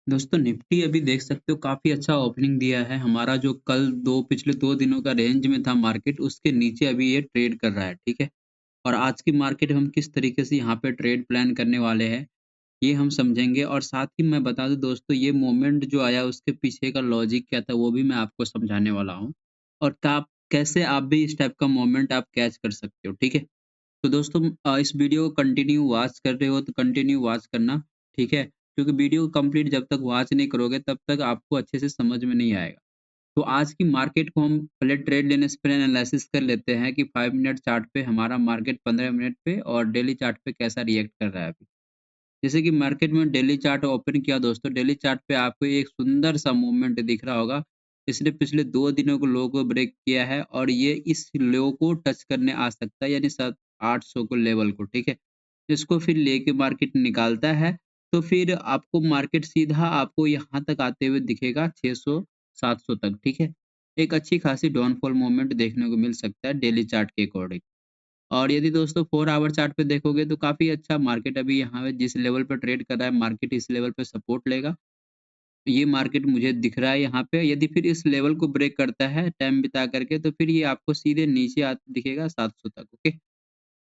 दोस्तों निफ्टी अभी देख सकते हो काफ़ी अच्छा ओपनिंग दिया है। हमारा जो कल 2 पिछले 2 दिनों का रेंज में था मार्केट उसके नीचे अभी ये ट्रेड कर रहा है, ठीक है? और आज की मार्केट हम किस तरीके से यहाँ पे ट्रेड प्लान करने वाले हैं, ये हम समझेंगे और साथ ही मैं बता दूँ दोस्तों ये मोमेंट जो आया उसके पीछे का लॉजिक क्या था वो भी मैं आपको समझाने वाला हूँ। और कैसे आप भी इस टाइप का मोमेंट आप कैच कर सकते हो, ठीक है? तो दोस्तों इस वीडियो को कंटिन्यू वॉच कर रहे हो तो कंटिन्यू वॉच करना, ठीक है? क्योंकि वीडियो को कंप्लीट जब तक वॉच नहीं करोगे तब तक आपको अच्छे से समझ में नहीं आएगा। तो आज की मार्केट को हम पहले ट्रेड लेने से पहले एनालिसिस कर लेते हैं कि 5 मिनट चार्ट पे हमारा मार्केट 15 मिनट पे और डेली चार्ट पे कैसा रिएक्ट कर रहा है अभी। जैसे कि मार्केट में डेली चार्ट ओपन किया दोस्तों, डेली चार्ट पे आपको एक सुंदर सा मूवमेंट दिख रहा होगा। इसने पिछले 2 दिनों को लो को ब्रेक किया है और ये इस लो को टच करने आ सकता है यानी 7 800 को लेवल को, ठीक है? इसको फिर लेके मार्केट निकालता है, तो फिर आपको मार्केट सीधा आपको यहाँ तक आते हुए दिखेगा 600 700 तक, ठीक है? एक अच्छी खासी डाउनफॉल मूवमेंट देखने को मिल सकता है डेली चार्ट के अकॉर्डिंग। और यदि दोस्तों 4 आवर चार्ट पे देखोगे तो काफ़ी अच्छा मार्केट अभी यहाँ पे जिस लेवल पे ट्रेड कर रहा है, मार्केट इस लेवल पे सपोर्ट लेगा। ये मार्केट मुझे दिख रहा है यहाँ पे, यदि फिर इस लेवल को ब्रेक करता है टाइम बिता करके तो फिर ये आपको सीधे नीचे दिखेगा 700 तक, ओके?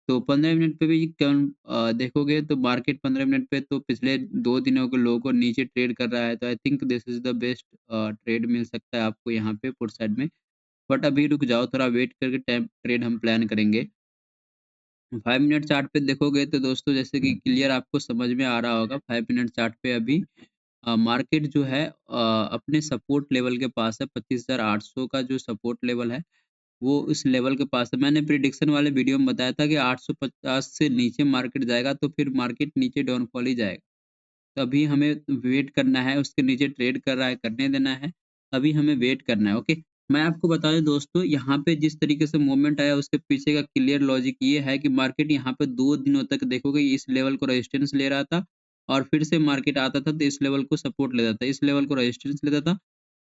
तो 15 मिनट पे भी देखोगे तो मार्केट 15 मिनट पे तो पिछले 2 दिनों के लो को नीचे ट्रेड कर रहा है, तो I think this is the best trade मिल सकता है आपको यहाँ पे पुट साइड में। बट अभी रुक जाओ, थोड़ा वेट करके टाइम ट्रेड हम प्लान करेंगे। 5 मिनट चार्ट पे देखोगे तो दोस्तों जैसे कि क्लियर आपको समझ में आ रहा होगा 5 मिनट चार्ट पे अभी मार्केट जो है अपने सपोर्ट लेवल के पास है। 25,800 का जो सपोर्ट लेवल है वो इस लेवल के पास है। मैंने प्रिडिक्शन वाले वीडियो में बताया था कि 850 से नीचे मार्केट जाएगा तो फिर मार्केट नीचे डाउनफॉल ही जाएगा। तो अभी हमें वेट करना है, उसके नीचे ट्रेड कर रहा है, करने देना है। अभी हमें वेट करना है, ओके? मैं आपको बता दूँ दोस्तों, यहाँ पे जिस तरीके से मूवमेंट आया उसके पीछे का क्लियर लॉजिक ये है कि मार्केट यहाँ पे 2 दिनों तक देखोगे इस लेवल को रेजिस्टेंस ले रहा था और फिर से मार्केट आता था तो इस लेवल को सपोर्ट लेता था, इस लेवल को रेजिस्टेंस लेता था,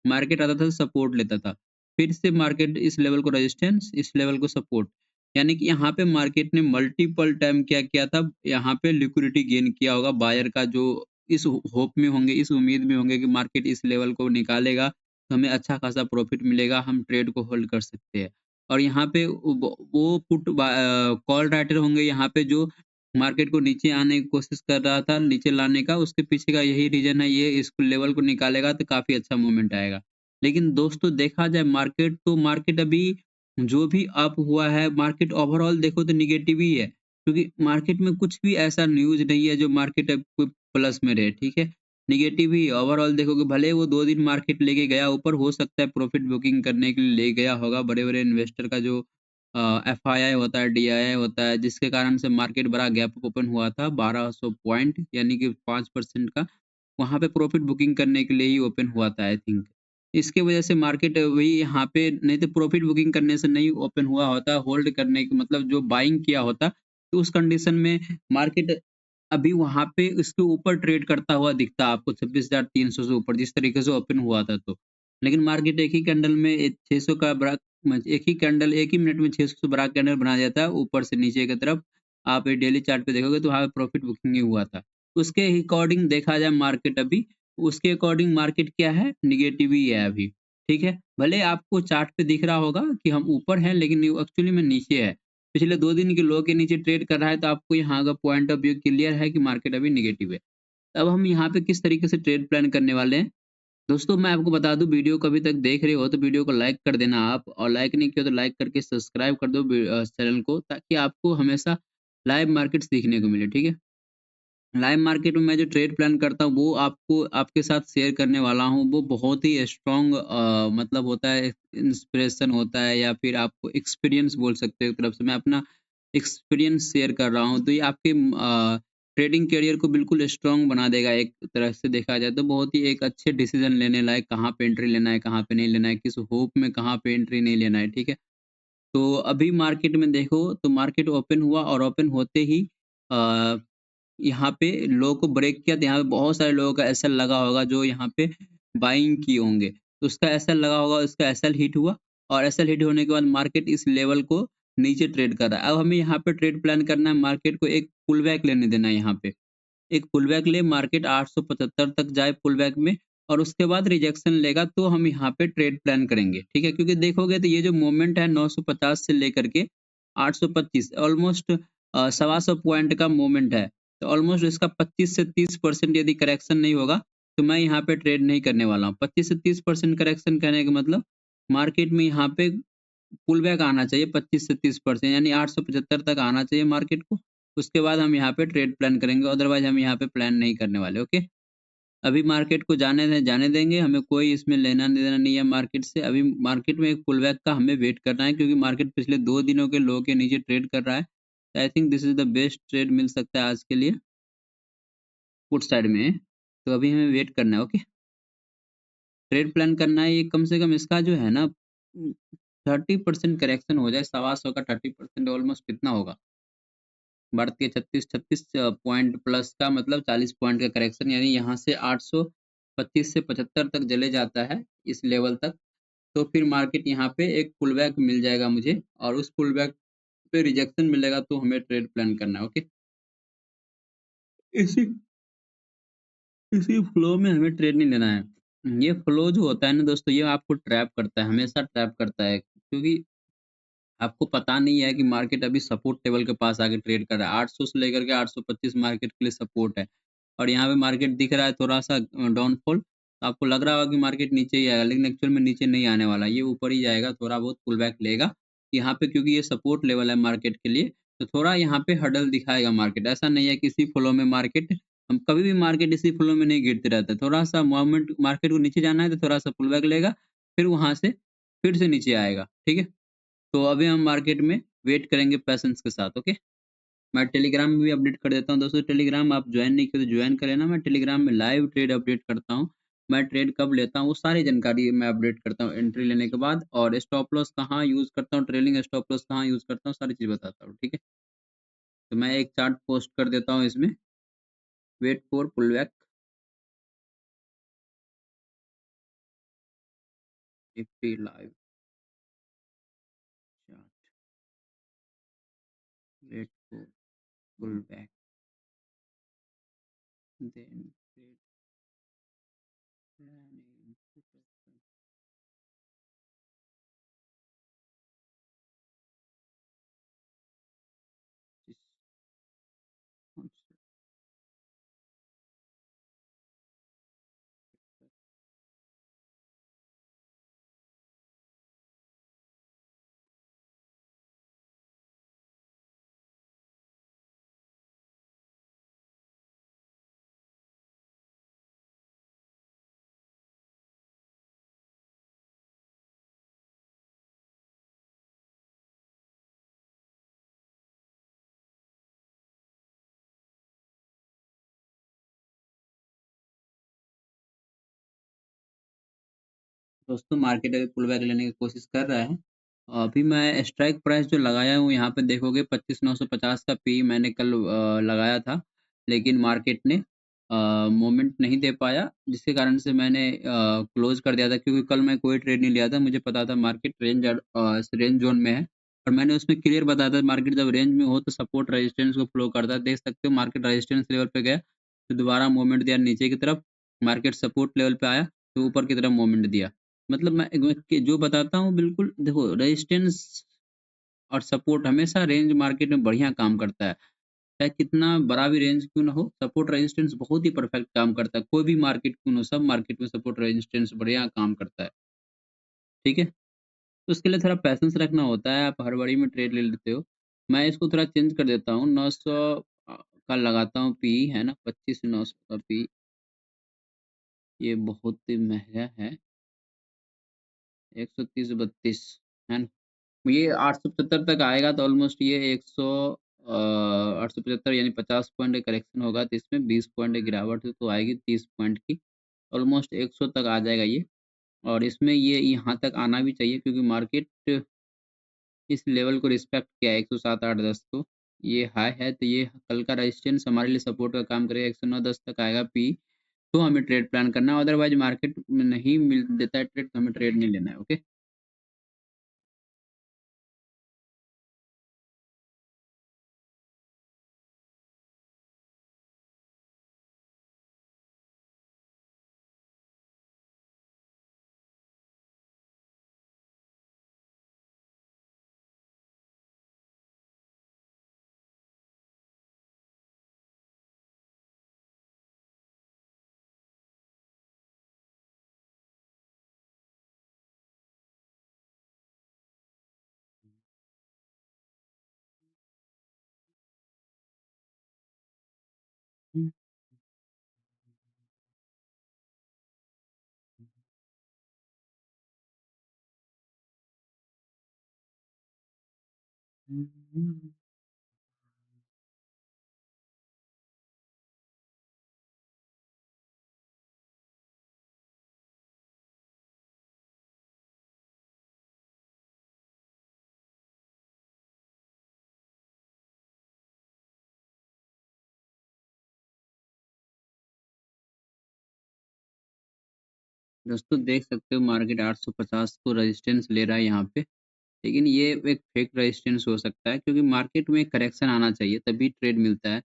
मार्केट आता था तो सपोर्ट लेता था। फिर से मार्केट इस लेवल को रेजिस्टेंस, इस लेवल को सपोर्ट। यानी कि यहाँ पे मार्केट ने मल्टीपल टाइम क्या किया था, यहाँ पे लिक्विडिटी गेन किया होगा बायर का जो इस होप में होंगे, इस उम्मीद में होंगे कि मार्केट इस लेवल को निकालेगा, तो हमें अच्छा खासा प्रॉफ़िट मिलेगा, हम ट्रेड को होल्ड कर सकते हैं। और यहाँ पे वो कॉल राइटर होंगे यहाँ पे जो मार्केट को नीचे आने की कोशिश कर रहा था, नीचे लाने का, उसके पीछे का यही रीज़न है, ये इस लेवल को निकालेगा तो काफ़ी अच्छा मूवमेंट आएगा। लेकिन दोस्तों देखा जाए मार्केट तो मार्केट अभी जो भी अप हुआ है, मार्केट ओवरऑल देखो तो नेगेटिव ही है। क्योंकि मार्केट में कुछ भी ऐसा न्यूज़ नहीं है जो मार्केट अब कोई प्लस में रहे, ठीक है? नेगेटिव ही ओवरऑल देखोगे भले वो 2 दिन मार्केट लेके गया ऊपर हो सकता है प्रॉफिट बुकिंग करने के लिए ले गया होगा, बड़े-बड़े इन्वेस्टर का जो एफआईआई होता है, डीआईआई होता है जिसके कारण से मार्केट बड़ा गैप अप ओपन हुआ था 1200 पॉइंट यानी कि 5% का, वहाँ पे प्रॉफिट बुकिंग करने के लिए ही ओपन हुआ था आई थिंक। इसकी वजह से मार्केट वही यहाँ पे नहीं तो प्रॉफिट बुकिंग करने से नहीं ओपन हुआ होता, होल्ड करने की मतलब जो बाइंग किया होता, तो उस कंडीशन में मार्केट अभी वहाँ पे उसके ऊपर ट्रेड करता हुआ दिखता आपको 26,300 से ऊपर जिस तरीके से ओपन हुआ था तो। लेकिन मार्केट एक ही कैंडल में 600 का बड़ा एक ही कैंडल एक ही मिनट में 600 से बड़ा कैंडल बना देता है ऊपर से नीचे की तरफ। आप ये डेली चार्ट पे देखोगे तो वहाँ पे प्रॉफिट बुकिंग ही हुआ था। उसके अकॉर्डिंग देखा जाए मार्केट अभी, उसके अकॉर्डिंग मार्केट क्या है नेगेटिव ही है अभी, ठीक है? भले आपको चार्ट पे दिख रहा होगा कि हम ऊपर हैं लेकिन एक्चुअली में नीचे है। पिछले 2 दिन के लो के नीचे ट्रेड कर रहा है तो आपको यहाँ का पॉइंट ऑफ व्यू क्लियर है कि मार्केट अभी नेगेटिव है। अब हम यहाँ पे किस तरीके से ट्रेड प्लान करने वाले हैं? दोस्तों मैं आपको बता दूँ वीडियो को अभी तक देख रहे हो तो वीडियो को लाइक कर देना आप और लाइक नहीं किया तो लाइक करके सब्सक्राइब कर दो चैनल को ताकि आपको हमेशा लाइव मार्केट्स देखने को मिले, ठीक है? लाइव मार्केट में मैं जो ट्रेड प्लान करता हूँ वो आपको आपके साथ शेयर करने वाला हूँ। वो बहुत ही स्ट्रॉन्ग मतलब होता है इंस्पिरेशन होता है या फिर आप एक्सपीरियंस बोल सकते हो एक तरफ से। मैं अपना एक्सपीरियंस शेयर कर रहा हूँ तो ये आपके ट्रेडिंग करियर को बिल्कुल स्ट्रॉन्ग बना देगा एक तरह से देखा जाए तो बहुत ही एक अच्छे डिसीज़न लेने लायक कहाँ पे एंट्री लेना है, कहाँ पे नहीं लेना है, किस होप में कहाँ पे एंट्री नहीं लेना है, ठीक है? तो अभी मार्केट में देखो तो मार्केट ओपन हुआ और ओपन होते ही अ यहाँ पे लो को ब्रेक किया तो यहाँ पे बहुत सारे लोगों का एसएल लगा होगा जो यहाँ पे बाइंग किए होंगे। तो उसका एसएल लगा होगा, उसका एसएल हिट हुआ और एसएल हिट होने के बाद मार्केट इस लेवल को नीचे ट्रेड कर रहा है। अब हमें यहाँ पे ट्रेड प्लान करना है, मार्केट को एक पुल बैक लेने देना है यहाँ पे। एक पुल बैक ले, मार्केट 875 तक जाए पुल बैक में और उसके बाद रिजेक्शन लेगा तो हम यहाँ पे ट्रेड प्लान करेंगे, ठीक है? क्योंकि देखोगे तो ये जो मूवमेंट है 950 से लेकर के 825 ऑलमोस्ट सवा सौ पॉइंट का मूवमेंट है। तो ऑलमोस्ट इसका 25 से 30% यदि करेक्शन नहीं होगा, तो मैं यहाँ पे ट्रेड नहीं करने वाला हूँ। 25 से 30% करेक्शन कहने का मतलब मार्केट में यहाँ पे पुल बैक आना चाहिए 25 से 30% यानी 875 तक आना चाहिए मार्केट को। उसके बाद हम यहाँ पे ट्रेड प्लान करेंगे, अदरवाइज़ हम यहाँ पे प्लान नहीं करने वाले, ओके? अभी मार्केट को जाने देंगे, हमें कोई इसमें लेना-देना नहीं है मार्केट से। अभी मार्केट में एक पुलबैक का हमें वेट करना है क्योंकि मार्केट पिछले 2 दिनों के लो के नीचे ट्रेड कर रहा है। तो I think this is the best trade मिल सकता है आज के लिए पुट साइड में। तो अभी हमें वेट करना है, ओके? ट्रेड प्लान करना है, ये कम से कम इसका जो है ना 30% करेक्शन हो जाए, सवा सौ का 30% ऑलमोस्ट कितना होगा? बढ़ के 36 पॉइंट प्लस का मतलब 40 पॉइंट का करेक्शन यानी यहाँ से 825 से 75 तक चले जाता है इस लेवल तक, तो फिर मार्केट यहाँ पे एक पुल बैक मिल जाएगा मुझे और उस पुल बैक पे रिजेक्शन मिलेगा तो हमें ट्रेड प्लान करना है, ओके? इसी इसी फ्लो में हमें ट्रेड नहीं लेना है। ये फ्लो जो होता है ना दोस्तों, ये आपको ट्रैप करता है, हमेशा ट्रैप करता है क्योंकि आपको पता नहीं है कि मार्केट अभी सपोर्ट लेवल के पास आके ट्रेड कर रहा है। 800 से लेकर के 825 मार्केट के लिए सपोर्ट है और यहाँ पे मार्केट दिख रहा है थोड़ा-सा डाउनफॉल। तो आपको लग रहा होगा कि मार्केट नीचे ही आएगा, लेकिन एक्चुअल में नीचे नहीं आने वाला। ये ऊपर ही जाएगा, थोड़ा बहुत पुल बैक लेगा। यहाँ पे क्योंकि ये सपोर्ट लेवल है मार्केट के लिए, तो थोड़ा यहाँ पे हडल दिखाएगा मार्केट। ऐसा नहीं है कि इसी फ्लो में मार्केट हम कभी भी मार्केट इसी फ्लो में नहीं गिरते रहता है। थोड़ा-सा मूवमेंट मार्केट को नीचे जाना है तो थोड़ा-सा पुल बैक लेगा, फिर वहाँ से फिर से नीचे आएगा, ठीक है? तो अभी हम मार्केट में वेट करेंगे पेशेंस के साथ, ओके? मैं टेलीग्राम में भी अपडेट कर देता हूँ दोस्तों, टेलीग्राम आप जॉइन नहीं किए तो जॉइन कर लेना। मैं टेलीग्राम में लाइव ट्रेड अपडेट करता हूँ। मैं ट्रेड कब लेता हूँ, वो सारी जानकारी मैं अपडेट करता हूँ एंट्री लेने के बाद और स्टॉप लॉस कहाँ यूज़ करता हूँ, ट्रेलिंग स्टॉप लॉस कहाँ यूज़ करता हूँ, सारी चीज़ बताता हूँ, ठीक है? तो मैं एक चार्ट पोस्ट कर देता हूँ इसमें, wait for pullback Nifty live chart, wait for pullback then trade planning दोस्तों मार्केट अभी पुल बैक लेने की कोशिश कर रहा है। अभी मैं स्ट्राइक प्राइस जो लगाया हूँ यहाँ पे देखोगे 25,950 का पी मैंने कल लगाया था। लेकिन मार्केट ने मोमेंट नहीं दे पाया जिसके कारण से मैंने क्लोज़ कर दिया था क्योंकि कल मैं कोई ट्रेड नहीं लिया था। मुझे पता था मार्केट रेंज ज़ोन में है और मैंने उसमें क्लियर बताया था मार्केट जब रेंज में हो तो सपोर्ट रेजिस्टेंस को फ़ॉलो करता है। देख सकते हो मार्केट रेजिस्टेंस लेवल पे गया, तो दोबारा मूवमेंट दिया नीचे की तरफ, मार्केट सपोर्ट लेवल पे आया, तो ऊपर की तरफ मूवमेंट दिया। मतलब मैं कि जो बताता हूँ बिल्कुल देखो रेजिस्टेंस और सपोर्ट हमेशा रेंज मार्केट में बढ़िया काम करता है। चाहे कितना बड़ा भी रेंज क्यों ना हो, सपोर्ट रेजिस्टेंस बहुत ही परफेक्ट काम करता है। कोई भी मार्केट क्यों ना हो, सब मार्केट में सपोर्ट रेजिस्टेंस बढ़िया काम करता है। ठीक है? तो उसके लिए थोड़ा पैशेंस रखना होता है, आप हड़बड़ी में ट्रेड ले लेते हो। मैं इसको थोड़ा चेंज कर देता हूँ, 900 का लगाता हूँ पी है ना, 25,900 का पी, ये बहुत ही महँगा है, 130-32 है ना? ये 875 तक आएगा तो ऑलमोस्ट ये 875 यानी 50 पॉइंट का करेक्शन होगा तो इसमें 20 पॉइंट की गिरावट तो आएगी 30 पॉइंट की। ऑलमोस्ट 100 तक आ जाएगा ये और इसमें ये यहाँ तक आना भी चाहिए क्योंकि मार्केट इस लेवल को रिस्पेक्ट किया है 107, 8, 10 को। ये हाई है तो ये कल का रेजिस्टेंस हमारे लिए सपोर्ट का काम करेगा 109, 10 तक आएगा पी तो हमें ट्रेड प्लान करना है अदरवाइज़ मार्केट में नहीं मिल देता है ट्रेड तो हमें ट्रेड नहीं लेना है। ओके? दोस्तों देख सकते हो मार्केट 850 को रेजिस्टेंस ले रहा है यहाँ पे, लेकिन ये एक फेक रेजिस्टेंस हो सकता है क्योंकि मार्केट में करेक्शन आना चाहिए तभी ट्रेड मिलता है।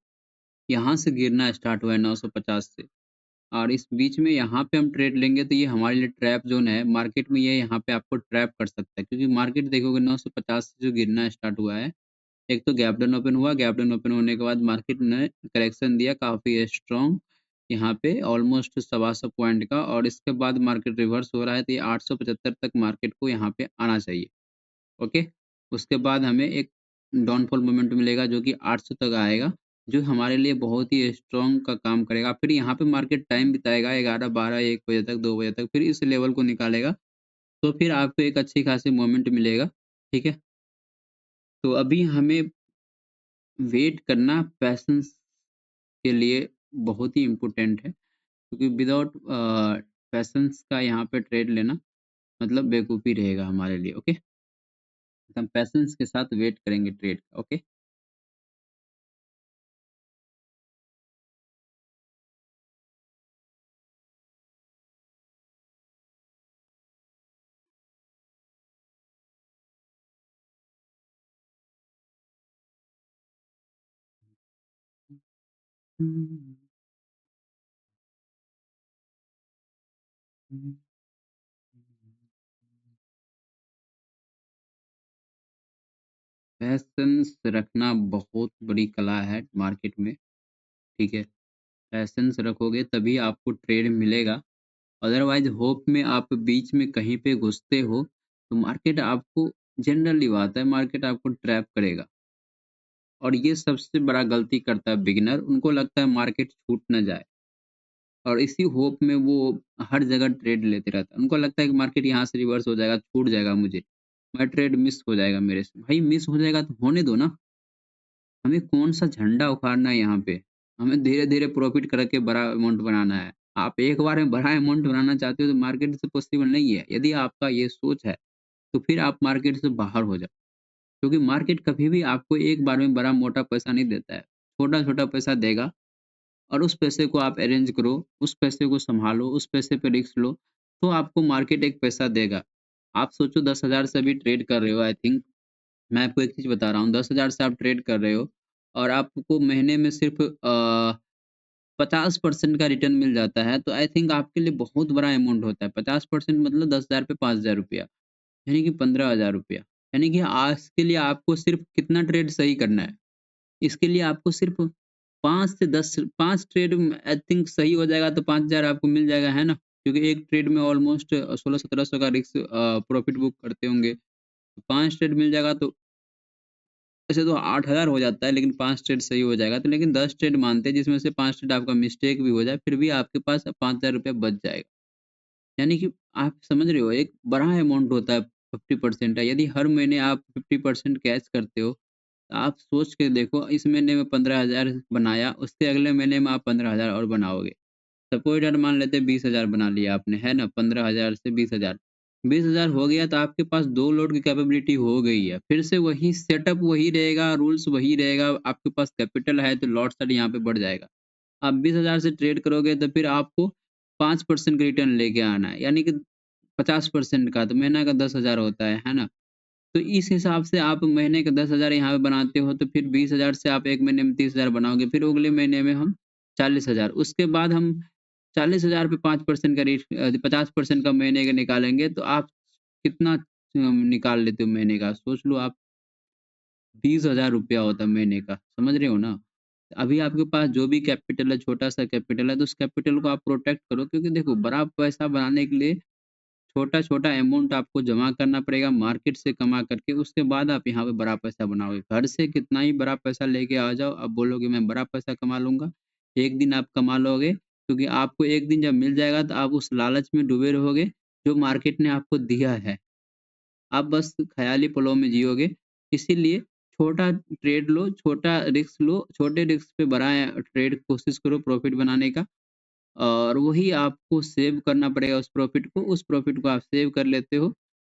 यहाँ से गिरना स्टार्ट हुआ है 950 से और इस बीच में यहाँ पे हम ट्रेड लेंगे तो ये हमारे लिए ट्रैप ज़ोन है। मार्केट में ये यहाँ पे आपको ट्रैप कर सकता है क्योंकि मार्केट देखोगे 950 से जो गिरना स्टार्ट हुआ है, एक तो गैप डाउन ओपन हुआ, गैप डाउन ओपन होने के बाद मार्केट ने करेक्शन दिया काफ़ी स्ट्रॉन्ग यहाँ पे ऑलमोस्ट सवा सौ पॉइंट का और इसके बाद मार्केट रिवर्स हो रहा है तो ये 875 तक मार्केट को यहाँ पे आना चाहिए। ओके? उसके बाद हमें एक डाउनफॉल मोमेंट मिलेगा जो कि 800 तक आएगा, जो हमारे लिए बहुत ही स्ट्रॉन्ग का काम करेगा। फिर यहाँ पे मार्केट टाइम बिताएगा 11, 12, 1 बजे तक, 2 बजे तक, फिर इस लेवल को निकालेगा, तो फिर आपको एक अच्छी खासी मोमेंट मिलेगा, ठीक है? तो अभी हमें वेट करना पैशंस के लिए बहुत ही इम्पोर्टेंट है, क्योंकि विदाउट पैशंस का यहाँ पे ट्रेड लेना मतलब बेवकूफ़ी रहेगा हमारे लिए, ओके? हम पैशंस के साथ वेट करेंगे ट्रेड का, ओके? पैशंस रखना बहुत बड़ी कला है मार्केट में, ठीक है? पैशंस रखोगे तभी आपको ट्रेड मिलेगा, अदरवाइज़ होप में आप बीच में कहीं पे घुसते हो, तो मार्केट आपको जनरली बात है मार्केट आपको ट्रैप करेगा और ये सबसे बड़ा गलती करता है बिगिनर, उनको लगता है मार्केट छूट ना जाए और इसी होप में वो हर जगह ट्रेड लेते रहता है। उनको लगता है कि मार्केट यहाँ से रिवर्स हो जाएगा, छूट जाएगा मुझे, मैं ट्रेड मिस हो जाएगा मेरे से। भाई मिस हो जाएगा तो होने दो ना। हमें कौन-सा झंडा उखाड़ना है यहाँ पे? हमें धीरे-धीरे प्रॉफ़िट करके बड़ा अमाउंट बनाना है। आप एक बार में बड़ा अमाउंट बनाना चाहते हो तो मार्केट से पॉसिबल नहीं है। यदि आपका ये सोच है, तो फिर आप मार्केट से बाहर हो जाओ। क्योंकि मार्केट कभी भी आपको एक बार में बड़ा मोटा पैसा नहीं देता है। छोटा-छोटा पैसा देगा और उस पैसे को आप अरेंज करो, उस पैसे को सँभालो, उस पैसे पे रिस्क लो, तो आपको मार्केट एक पैसा देगा। आप सोचो 10,000 से अभी ट्रेड कर रहे हो आई थिंक मैं आपको एक चीज़ बता रहा हूँ 10,000 से आप ट्रेड कर रहे हो और आपको महीने में सिर्फ़ 50% का रिटर्न मिल जाता है, तो आई थिंक आपके लिए बहुत बड़ा अमाउंट होता है। 50% मतलब 10,000 पे ₹5,000 यानी कि ₹15,000 यानी कि आज के लिए आपको सिर्फ़ कितना ट्रेड सही करना है? इसके लिए आपको सिर्फ़ 5 से 10 5 ट्रेड आई थिंक सही हो जाएगा तो 5,000 आपको मिल जाएगा, है ना? क्योंकि एक ट्रेड में ऑलमोस्ट 1600-1700 का रिस्क प्रॉफ़िट बुक करते होंगे। 5 ट्रेड मिल जाएगा तो वैसे तो 8,000 हो जाता है लेकिन 5 ट्रेड सही हो जाएगा तो लेकिन 10 ट्रेड मानते हैं जिसमें से 5 ट्रेड आपका मिस्टेक भी हो जाए फिर भी आपके पास ₹5,000 बच जाएगा। यानी कि आप समझ रहे हो एक बड़ा अमाउंट होता है 50% है यदि हर महीने आप 50% कैच करते हो, तो आप सोच के देखो इस महीने में 15,000 बनाया उसके अगले महीने में आप 15,000 और बनाओगे। सपोज़ दैट मान लेते हैं 20,000 बना लिया आपने, है ना? 15,000 से 20,000 20,000 हो गया तो आपके पास 2 लोड की कैपेबिलिटी हो गई है। फिर से वही सेटअप वही रहेगा, रूल्स वही रहेगा, आपके पास कैपिटल है तो लॉट साइड यहाँ पे बढ़ जाएगा। आप 20,000 से ट्रेड करोगे तो फिर आपको 5% का रिटर्न लेके आना है, यानी कि 50% का तो महीने का 10,000 होता है ना? तो इस हिसाब से आप महीने का 10,000 यहाँ पे बनाते हो तो फिर 20,000 से आप 1 महीने में 30,000 बनाओगे, फिर अगले महीने में हम 40,000 उसके बाद हम 40,000 पे 5% का 50% का महीने का निकालेंगे तो आप कितना निकाल लेते हो महीने का? सोच लो आप ₹20,000 होता है महीने का, समझ रहे हो ना? अभी आपके पास जो भी कैपिटल है, छोटा-सा कैपिटल है, तो उस कैपिटल को आप प्रोटेक्ट करो क्योंकि देखो बड़ा पैसा बनाने के लिए छोटा-छोटा अमाउंट आपको जमा करना पड़ेगा मार्केट से कमा करके, उसके बाद आप यहाँ पे बड़ा पैसा बनाओगे। घर से कितना ही बड़ा पैसा लेके आ जाओ, आप बोलोगे मैं बड़ा पैसा कमा लूँगा, एक दिन आप कमा लोगे क्योंकि आपको एक दिन जब मिल जाएगा तो आप उस लालच में डूबे रहोगे, जो मार्केट ने आपको दिया है। आप बस ख़याली पलों में जियोगे, इसीलिए छोटा ट्रेड लो, छोटा रिस्क लो, छोटे रिस्क पे बड़ा ट्रेड कोशिश करो प्रॉफ़िट बनाने का और वही आपको सेव करना पड़ेगा उस प्रॉफ़िट को आप सेव कर लेते हो,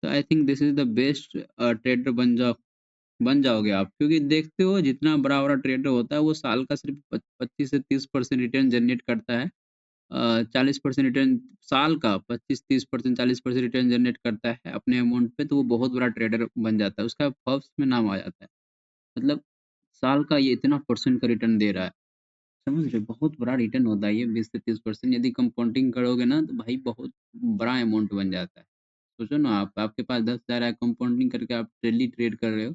तो I think this is the best trader बन जाओगे आप। क्योंकि देखते हो जितना बड़ा-बड़ा ट्रेडर होता है वो साल का सिर्फ़ 25 से 30% रिटर्न जनरेट करता है। 40% रिटर्न साल का 25-30% 40% रिटर्न जनरेट करता है अपने अमाउंट पे, तो वो बहुत बड़ा ट्रेडर बन जाता है। उसका फोर्ब्स में नाम आ जाता है। मतलब साल का ये इतना परसेंट का रिटर्न दे रहा है। समझ रहे हो? बहुत बड़ा रिटर्न होता है ये 20 से 30% यदि कंपाउंडिंग करोगे ना तो भाई बहुत बड़ा अमाउंट बन जाता है। सोचो ना आप, आपके पास 10,000 है कंपाउंडिंग करके आप डेली ट्रेड कर रहे हो,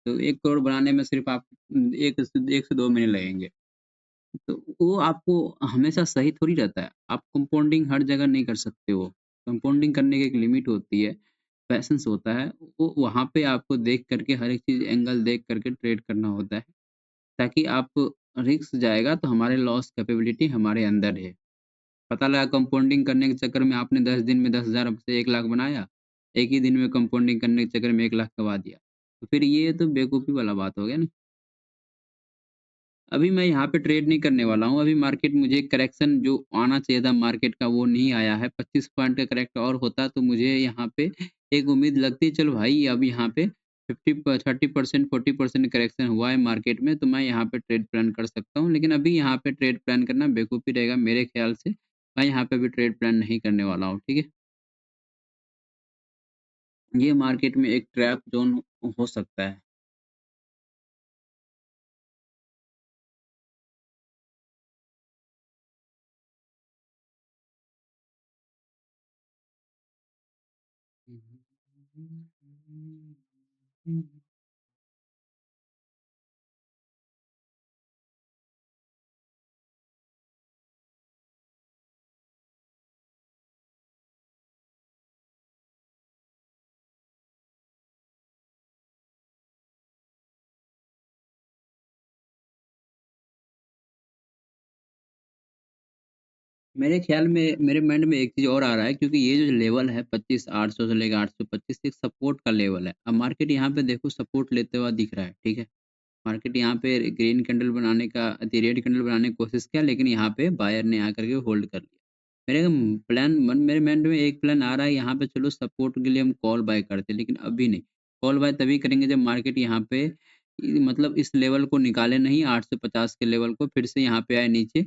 तो 1 करोड़ बनाने में सिर्फ़ आप 1 से 2 महीने लगेंगे। तो वो आपको हमेशा सही थोड़ी रहता है। आप कंपाउंडिंग हर जगह नहीं कर सकते हो। कंपाउंडिंग करने की एक लिमिट होती है, पैशेंस होता है। वो वहाँ पे आपको देख कर के हर एक चीज़ एंगल देख कर के ट्रेड करना होता है, ताकि आप रिस्क जाएगा तो हमारे लॉस कैपेबिलिटी हमारे अंदर है। पता लगा कंपाउंडिंग करने के चक्कर में आपने 10 दिन में 10,000 से 1 लाख बनाया, एक ही दिन में कंपाउंडिंग करने के चक्कर में 1 लाख गँवा दिया। तो फिर ये तो बेवकूफ़ी वाला बात हो गया ना। अभी मैं यहाँ पे ट्रेड नहीं करने वाला हूँ, अभी मार्केट मुझे करेक्शन जो आना चाहिए था मार्केट का वो नहीं आया है, 25 पॉइंट का करेक्ट और होता तो मुझे यहाँ पे एक उम्मीद लगती है चलो भाई अब यहाँ पे 30% 40% करेक्शन हुआ है मार्केट में तो मैं यहाँ पे ट्रेड प्लान कर सकता हूँ। लेकिन अभी यहाँ पे ट्रेड प्लान करना बेवकूफ़ी रहेगा मेरे ख़्याल से, मैं यहाँ पे अभी ट्रेड प्लान नहीं करने वाला हूँ, ठीक है? ये मार्केट में एक ट्रैप ज़ोन हो सकता है। मेरे ख़्याल में मेरे माइंड में एक चीज़ और आ रहा है क्योंकि ये जो लेवल है 25,800 से लेके 825 एक सपोर्ट का लेवल है। अब मार्केट यहाँ पे देखो सपोर्ट लेते हुआ दिख रहा है, ठीक है? मार्केट यहाँ पे ग्रीन कैंडल बनाने का रेड कैंडल बनाने की कोशिश किया लेकिन यहाँ पे बायर ने आकर के होल्ड कर लिया। मेरे माइंड में एक प्लान आ रहा है यहाँ पे चलो सपोर्ट के लिए हम कॉल बाय करते हैं लेकिन अभी नहीं। कॉल बाय तभी करेंगे जब मार्केट यहाँ पे मतलब इस लेवल को निकाले नहीं 850 के लेवल को फिर से यहाँ पे आए नीचे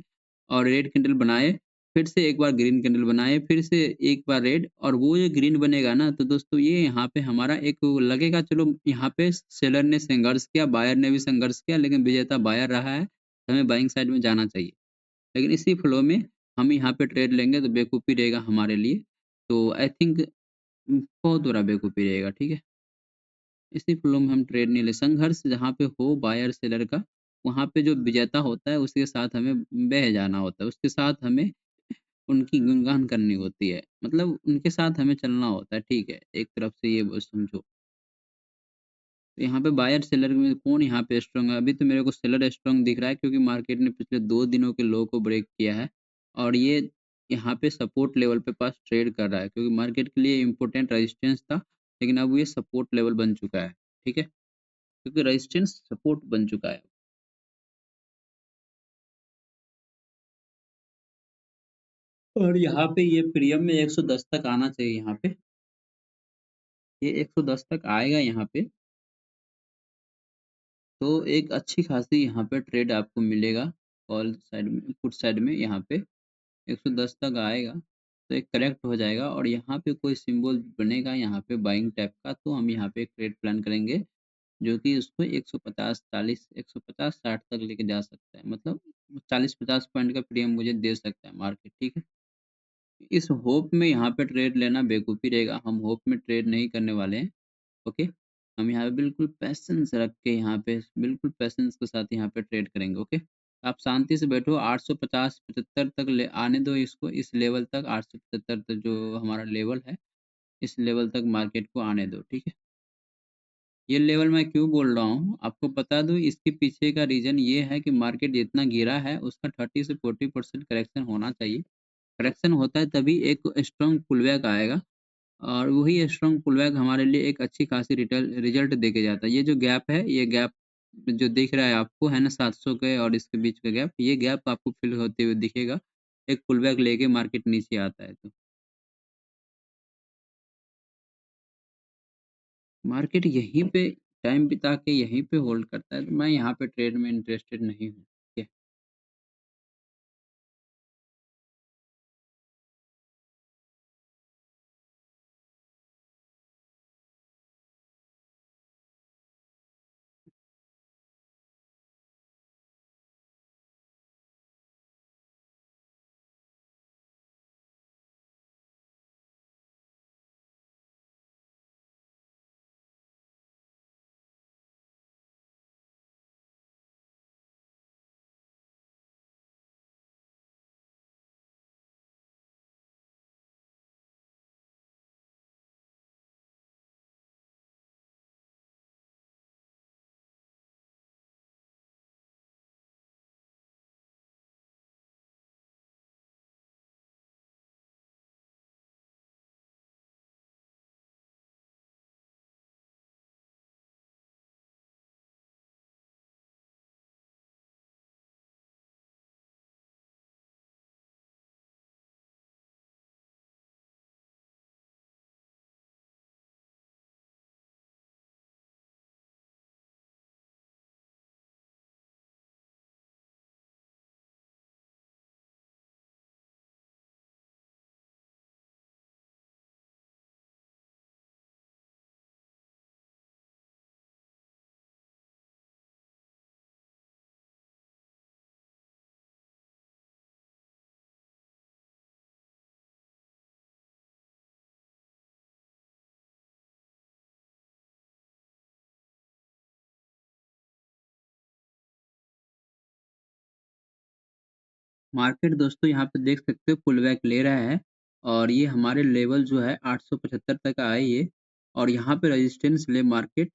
और रेड कैंडल बनाए, फिर से एक बार ग्रीन कैंडल बनाए, फिर से एक बार रेड और वो जो ग्रीन बनेगा ना तो दोस्तों ये यहाँ पे हमारा एक लगेगा चलो यहाँ पे सेलर ने संघर्ष किया, बायर ने भी संघर्ष किया लेकिन विजेता बायर रहा है, हमें बाइंग साइड में जाना चाहिए। लेकिन इसी फ्लो में हम यहाँ पे ट्रेड लेंगे तो बेवकूफ़ी रहेगा हमारे लिए। तो आई थिंक बहुत बड़ा बेवकूफ़ी रहेगा, ठीक है? इसी फ्लो में हम ट्रेड नहीं ले संघर्ष जहाँ पे हो बायर सेलर का, वहाँ पे जो विजेता होता है उसके साथ हमें बह जाना होता है, उसके साथ हमें उनकी गुणगान करनी होती है। मतलब उनके साथ हमें चलना होता है, ठीक है? एक तरफ से ये समझो। तो यहाँ पे बायर सेलर में कौन यहाँ पे स्ट्रॉन्ग है? अभी तो मेरे को सेलर स्ट्रॉन्ग दिख रहा है क्योंकि मार्केट ने पिछले 2 दिनों के लो को ब्रेक किया है और ये यहाँ पे सपोर्ट लेवल पे पास ट्रेड कर रहा है क्योंकि मार्केट के लिए इम्पोर्टेंट रेजिस्टेंस था, लेकिन अब ये सपोर्ट लेवल बन चुका है, ठीक है? क्योंकि रेजिस्टेंस सपोर्ट बन चुका है। और यहाँ पे ये प्रीमियम में 110 तक आना चाहिए यहाँ पे। ये 110 तक आएगा यहाँ पे, तो एक अच्छी खासी यहाँ पे ट्रेड आपको मिलेगा कॉल साइड में पुट साइड में यहाँ पे 110 तक आएगा, तो एक करेक्ट हो जाएगा और यहाँ पे कोई सिंबल बनेगा यहाँ पे बाइंग टाइप का, तो हम यहाँ पे एक ट्रेड प्लान करेंगे, जो कि उसको 150 40 150 60 तक लेके जा सकता है। मतलब 40-50 पॉइंट का प्रीमियम मुझे दे सकता है मार्केट, ठीक है? इस होप में यहाँ पे ट्रेड लेना बेवकूफ़ी रहेगा, हम होप में ट्रेड नहीं करने वाले हैं, ओके? हम यहाँ पे बिल्कुल पैशेंस रख के यहाँ पे बिल्कुल पैशेंस के साथ यहाँ पे ट्रेड करेंगे, ओके? आप शांति से बैठो 850-75 तक ले आने दो इसको, इस लेवल तक 875 तक जो हमारा लेवल है, इस लेवल तक मार्केट को आने दो, ठीक है? ये लेवल मैं क्यों बोल रहा हूँ, आपको बता दूँ इसके पीछे का रीज़न ये है कि मार्केट जितना गिरा है, उसका 30 से 40% करेक्शन होना चाहिए। करेक्शन होता है तभी एक स्ट्रॉन्ग पुलबैक आएगा। और वही स्ट्रॉन्ग पुलबैक हमारे लिए एक अच्छी खासी रिज़ल्ट दे के जाता है। ये जो गैप है, ये गैप जो दिख रहा है आपको है ना 700 के और इसके बीच का गैप, ये गैप आपको फ़िल होते हुए दिखेगा। एक पुलबैक लेके मार्केट नीचे आता है तो। मार्केट यहीं पे टाइम बिता के यहीं पे होल्ड करता है, तो मैं यहाँ पे ट्रेड में इंटरेस्टेड नहीं हूँ। ठीक है। मार्केट दोस्तों यहाँ पे देख सकते हो पुलबैक ले रहा है और ये हमारे लेवल जो है 875 तक आए ये और यहाँ पे रेजिस्टेंस ले मार्केट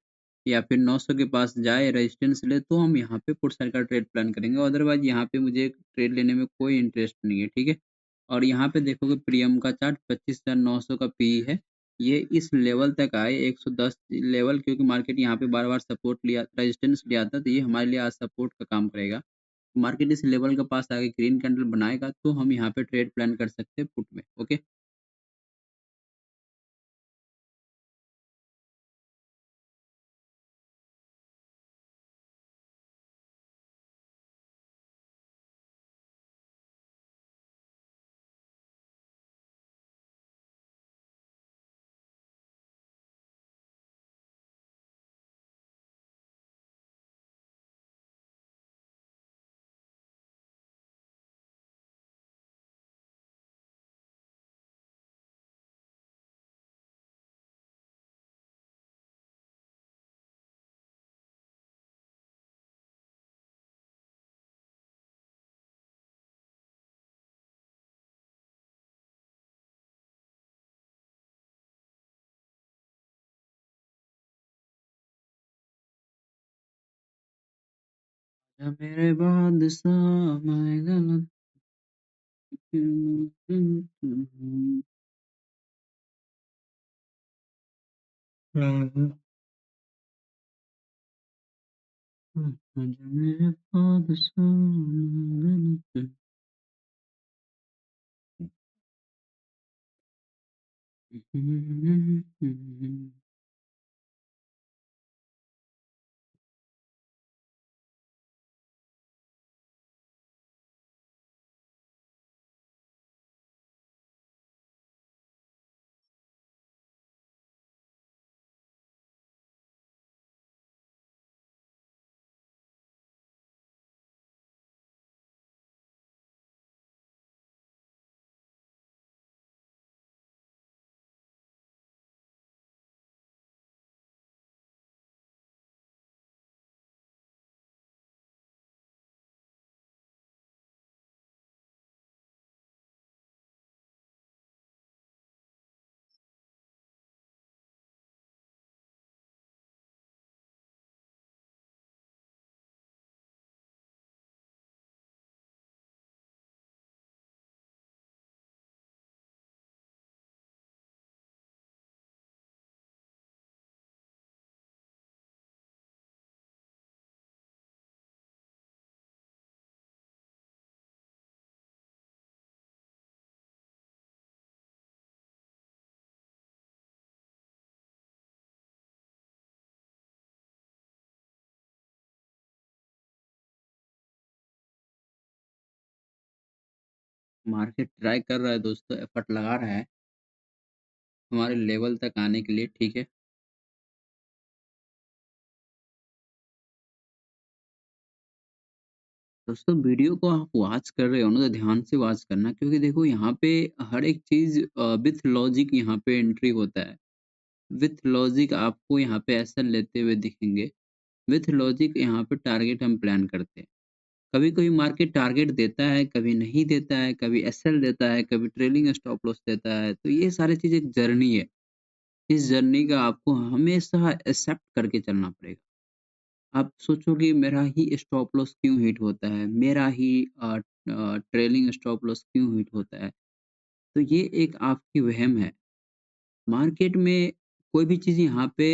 या फिर 900 के पास जाए रेजिस्टेंस ले तो हम यहाँ पे पुट साइड का ट्रेड प्लान करेंगे अदरवाइज यहाँ पे मुझे ट्रेड लेने में कोई इंटरेस्ट नहीं है ठीक है। और यहाँ पे देखोगे प्रीमियम का चार्ट 25,900 का पी है। ये इस लेवल तक आए 110 लेवल क्योंकि मार्केट यहाँ पे बार बार सपोर्ट लिया रेजिस्टेंस लिया था तो ये हमारे लिए आज सपोर्ट का काम करेगा। मार्केट इस लेवल के पास आके ग्रीन कैंडल बनाएगा तो हम यहाँ पे ट्रेड प्लान कर सकते हैं पुट में। ओके। आजा मेरे बादशाह मैं गलत आजा मेरे बादशाह मैं गलत मार्केट ट्राई कर रहा है दोस्तों, एफर्ट लगा रहा है हमारे लेवल तक आने के लिए, ठीक है। दोस्तों वीडियो को आप वॉच कर रहे हो ना तो ध्यान से वॉच करना, क्योंकि देखो यहाँ पे हर एक चीज़ विथ लॉजिक यहाँ पे एंट्री होता है। विथ लॉजिक आपको यहाँ पे एक्शन लेते हुए दिखेंगे। विथ लॉजिक यहाँ पे टारगेट हम प्लान करते हैं। कभी-कभी मार्केट टारगेट देता है, कभी नहीं देता है, कभी एसएल देता है, कभी ट्रेलिंग स्टॉप लॉस देता है। तो ये सारी चीज़ एक जर्नी है। इस जर्नी का आपको हमेशा एक्सेप्ट करके चलना पड़ेगा। आप सोचो कि मेरा ही स्टॉप लॉस क्यों हिट होता है? मेरा ही ट्रेलिंग स्टॉप लॉस क्यों हिट होता है? तो ये एक आपकी वहम है। मार्केट में कोई भी चीज़ यहाँ पे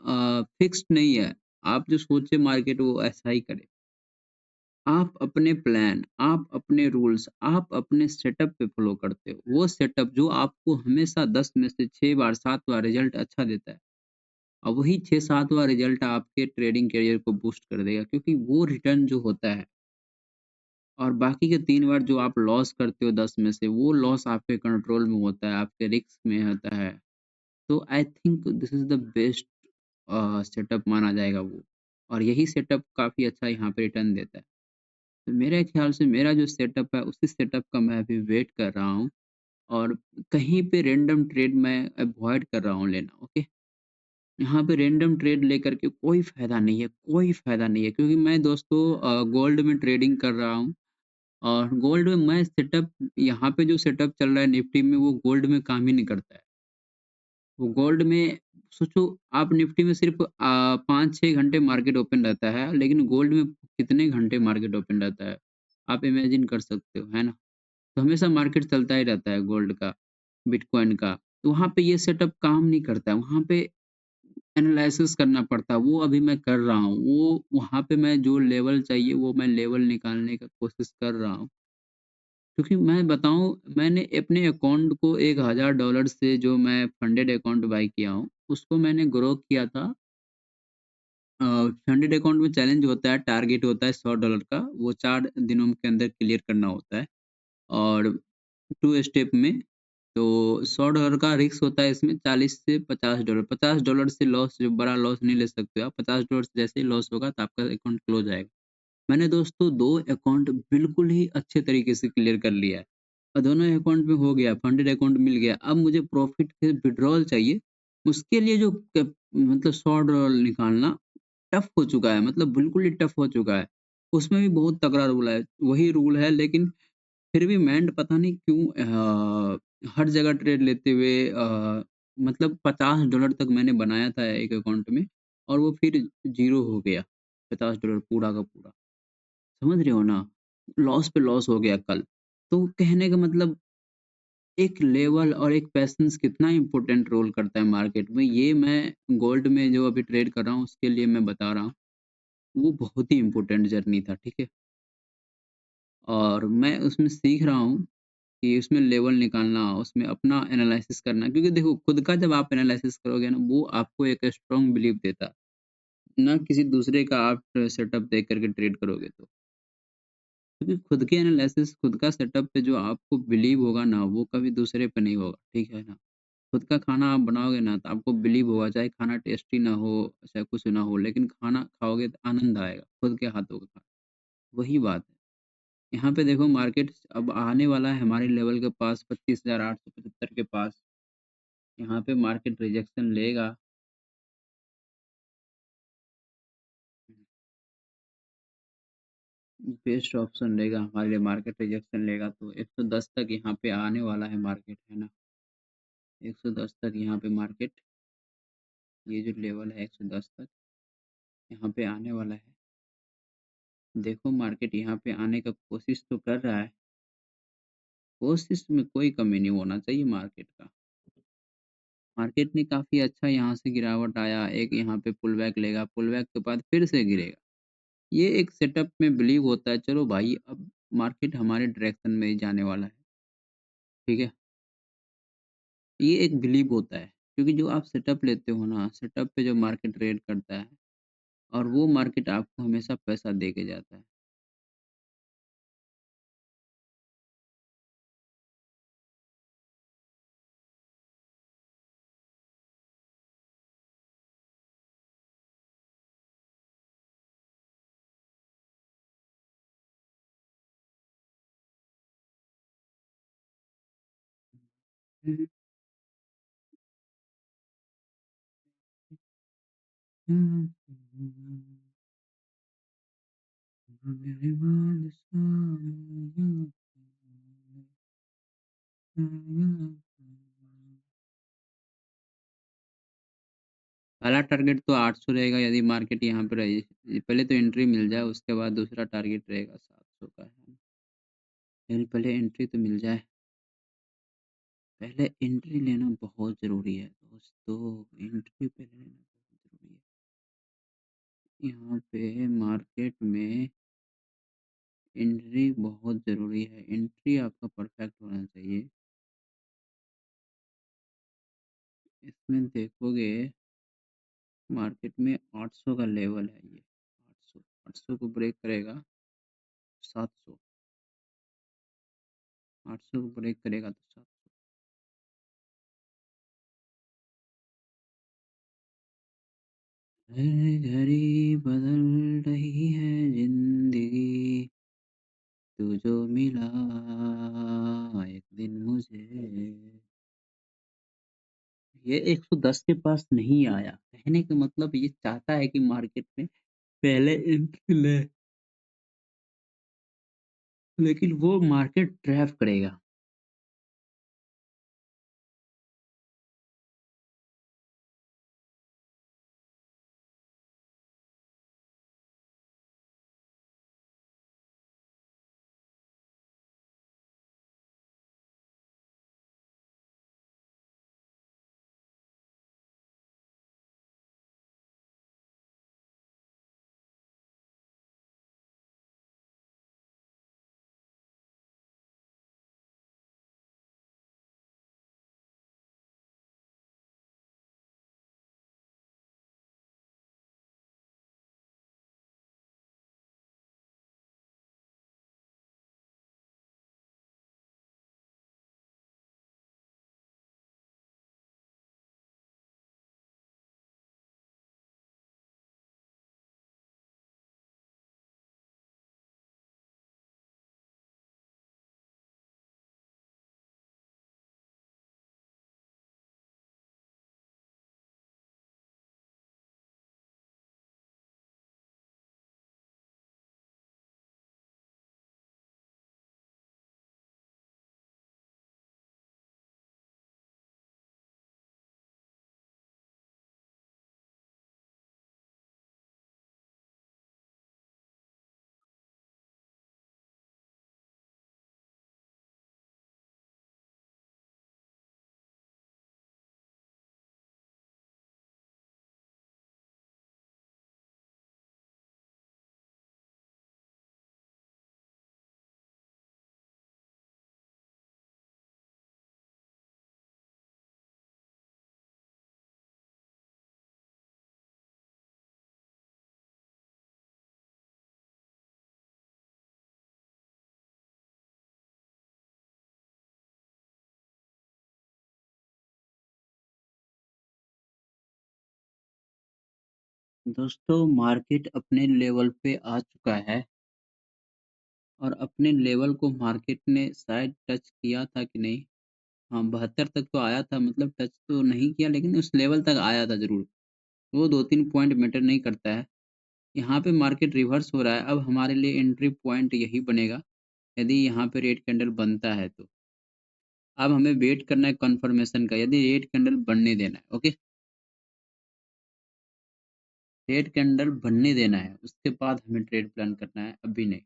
फिक्स्ड नहीं है। आप जो सोचे मार्केट वो ऐसा ही करे। आप अपने प्लान, आप अपने रूल्स, आप अपने सेटअप पे फ़ॉलो करते हो। वो सेटअप जो आपको हमेशा 10 में से 6 बार, 7 बार रिज़ल्ट अच्छा देता है। और वही 6-7वाँ रिज़ल्ट आपके ट्रेडिंग करियर को बूस्ट कर देगा, क्योंकि वो रिटर्न जो होता है और बाकी के 3 बार जो आप लॉस करते हो 10 में से, वो लॉस आपके कंट्रोल में होता है, आपके रिस्क में होता है। तो I think this is the best setup माना जाएगा वो। और यही सेटअप काफ़ी अच्छा यहाँ पे रिटर्न देता है। तो मेरे ख़्याल से मेरा जो सेटअप है, उसी सेटअप का मैं अभी वेट कर रहा हूँ और कहीं पे रैंडम ट्रेड मैं अवॉइड कर रहा हूँ लेना, ओके? यहाँ पे रैंडम ट्रेड लेकर के कोई फ़ायदा नहीं है, कोई फ़ायदा नहीं है, क्योंकि मैं दोस्तों गोल्ड में ट्रेडिंग कर रहा हूँ और गोल्ड में मैं सेटअप, यहाँ पे जो सेटअप चल रहा है निफ्टी में, वो गोल्ड में काम ही नहीं करता है। वो गोल्ड में सोचो, आप निफ्टी में सिर्फ़ 5-6 घंटे मार्केट ओपन रहता है, लेकिन गोल्ड में कितने घंटे मार्केट ओपन रहता है, आप इमेजिन कर सकते हो, है ना? तो हमेशा मार्केट चलता ही रहता है गोल्ड का, बिटकॉइन का। तो वहाँ पे ये सेटअप काम नहीं करता है, वहाँ पे एनालिसिस करना पड़ता है, वो अभी मैं कर रहा हूँ। वो वहाँ पे मैं जो लेवल चाहिए वो मैं लेवल निकालने का कोशिश कर रहा हूँ। क्योंकि मैं बताऊँ, मैंने अपने अकाउंट को $1000 से जो मैं फंडेड अकाउंट बाय किया हूँ, उसको मैंने ग्रो किया था। फंडेड अकाउंट में चैलेंज होता है, टारगेट होता है $100 का, वो 4 दिनों के अंदर क्लियर करना होता है और 2 स्टेप में। तो $100 का रिस्क होता है इसमें, 40 से $50, $50 से लॉस, जो बड़ा लॉस नहीं ले सकते हो आप। $50 से जैसे ही लॉस होगा तो आपका अकाउंट क्लोज़ आएगा। मैंने दोस्तों 2 अकाउंट बिल्कुल ही अच्छे तरीके से क्लियर कर लिया है और दोनों अकाउंट में हो गया, फंडेड अकाउंट मिल गया। अब मुझे प्रॉफ़िट के विथड्रॉल चाहिए, उसके लिए जो मतलब $100 निकालना टफ़ हो चुका है, मतलब बिल्कुल ही टफ़ हो चुका है। उसमें भी बहुत तगड़ा रूल है, वही रूल है, लेकिन फिर भी मैंड पता नहीं क्यों हर जगह ट्रेड लेते हुए मतलब $50 तक मैंने बनाया था एक अकाउंट में और वो फिर ज़ीरो हो गया, $50 पूरा का पूरा। समझ रहे हो ना? लॉस पे लॉस हो गया कल। तो कहने का मतलब, एक लेवल और एक पेशेंस कितना इम्पोर्टेंट रोल करता है मार्केट में, ये मैं गोल्ड में जो अभी ट्रेड कर रहा हूँ उसके लिए मैं बता रहा हूँ। वो बहुत ही इम्पोर्टेंट जर्नी था, ठीक है? और मैं उसमें सीख रहा हूँ कि उसमें लेवल निकालना, उसमें अपना एनालिसिस करना, क्योंकि देखो खुद का जब आप एनालिसिस करोगे ना, वो आपको एक स्ट्रॉन्ग बिलीव देता है, ना किसी दूसरे का आप सेटअप देख कर के ट्रेड करोगे तो। क्योंकि खुद की एनालिसिस, खुद का सेटअप पे जो आपको बिलीव होगा ना, वो कभी दूसरे पे नहीं होगा, ठीक है ना? खुद का खाना आप बनाओगे ना तो आपको बिलीव होगा, चाहे खाना टेस्टी ना हो, चाहे कुछ ना हो, लेकिन खाना खाओगे तो आनंद आएगा, खुद के हाथों का खाना। वही बात है। यहाँ पे देखो मार्केट अब आने वाला है हमारे लेवल के पास 25,875 के पास। यहाँ पे मार्केट रिजेक्शन लेगा। बेस्ट ऑप्शन रहेगा हमारे लिए, मार्केट रिजेक्शन लेगा तो 110 तक यहाँ पे आने वाला है मार्केट, है ना? 110 तक यहाँ पे मार्केट, ये जो लेवल है 110 तक यहाँ पे आने वाला है। देखो मार्केट यहाँ पे आने का कोशिश तो कर रहा है। कोशिश में कोई कमी नहीं होना चाहिए मार्केट का। मार्केट ने काफ़ी अच्छा यहाँ से गिरावट आया, एक यहाँ पे पुल बैक लेगा, पुल बैक के बाद फिर से गिरेगा। ये एक सेटअप में बिलीव होता है, चलो भाई अब मार्केट हमारे डायरेक्शन में ही जाने वाला है, ठीक है? ये एक बिलीव होता है, क्योंकि जो आप सेटअप लेते हो ना, सेटअप पे जो मार्केट ट्रेड करता है और वो मार्केट आपको हमेशा पैसा दे के जाता है। पहला टारगेट तो 800 रहेगा यदि मार्केट यहाँ पे रही। पहले तो एंट्री मिल जाए उसके बाद दूसरा टारगेट रहेगा 700 का। लेकिन पहले एंट्री तो मिल जाए। पहले एंट्री लेना बहुत ज़रूरी है दोस्तों, एंट्री पहले लेना बहुत ज़रूरी है। यहाँ पे मार्केट में एंट्री बहुत ज़रूरी है, एंट्री आपका परफेक्ट होना चाहिए। इसमें देखोगे मार्केट में 800 का लेवल है ये, 800 800 को ब्रेक करेगा 700, 800 को ब्रेक करेगा तो 700। हर घड़ी बदल रही है जिंदगी, तू जो मिला एक दिन मुझे। ये 110 के पास नहीं आया, कहने का मतलब ये चाहता है कि मार्केट में पहले एंट्री ले, लेकिन वो मार्केट ट्रैप करेगा। दोस्तों मार्केट अपने लेवल पे आ चुका है और अपने लेवल को मार्केट ने शायद टच किया था कि नहीं। हाँ 72 तक तो आया था, मतलब टच तो नहीं किया लेकिन उस लेवल तक आया था जरूर। वो 2-3 पॉइंट मैटर नहीं करता है। यहाँ पे मार्केट रिवर्स हो रहा है, अब हमारे लिए एंट्री पॉइंट यही बनेगा यदि यहाँ पे रेड कैंडल बनता है तो। अब हमें वेट करना है कंफर्मेशन का, यदि रेड कैंडल बनने देना है। ओके, रेड कैंडल बनने देना है उसके बाद हमें ट्रेड प्लान करना है, अभी नहीं।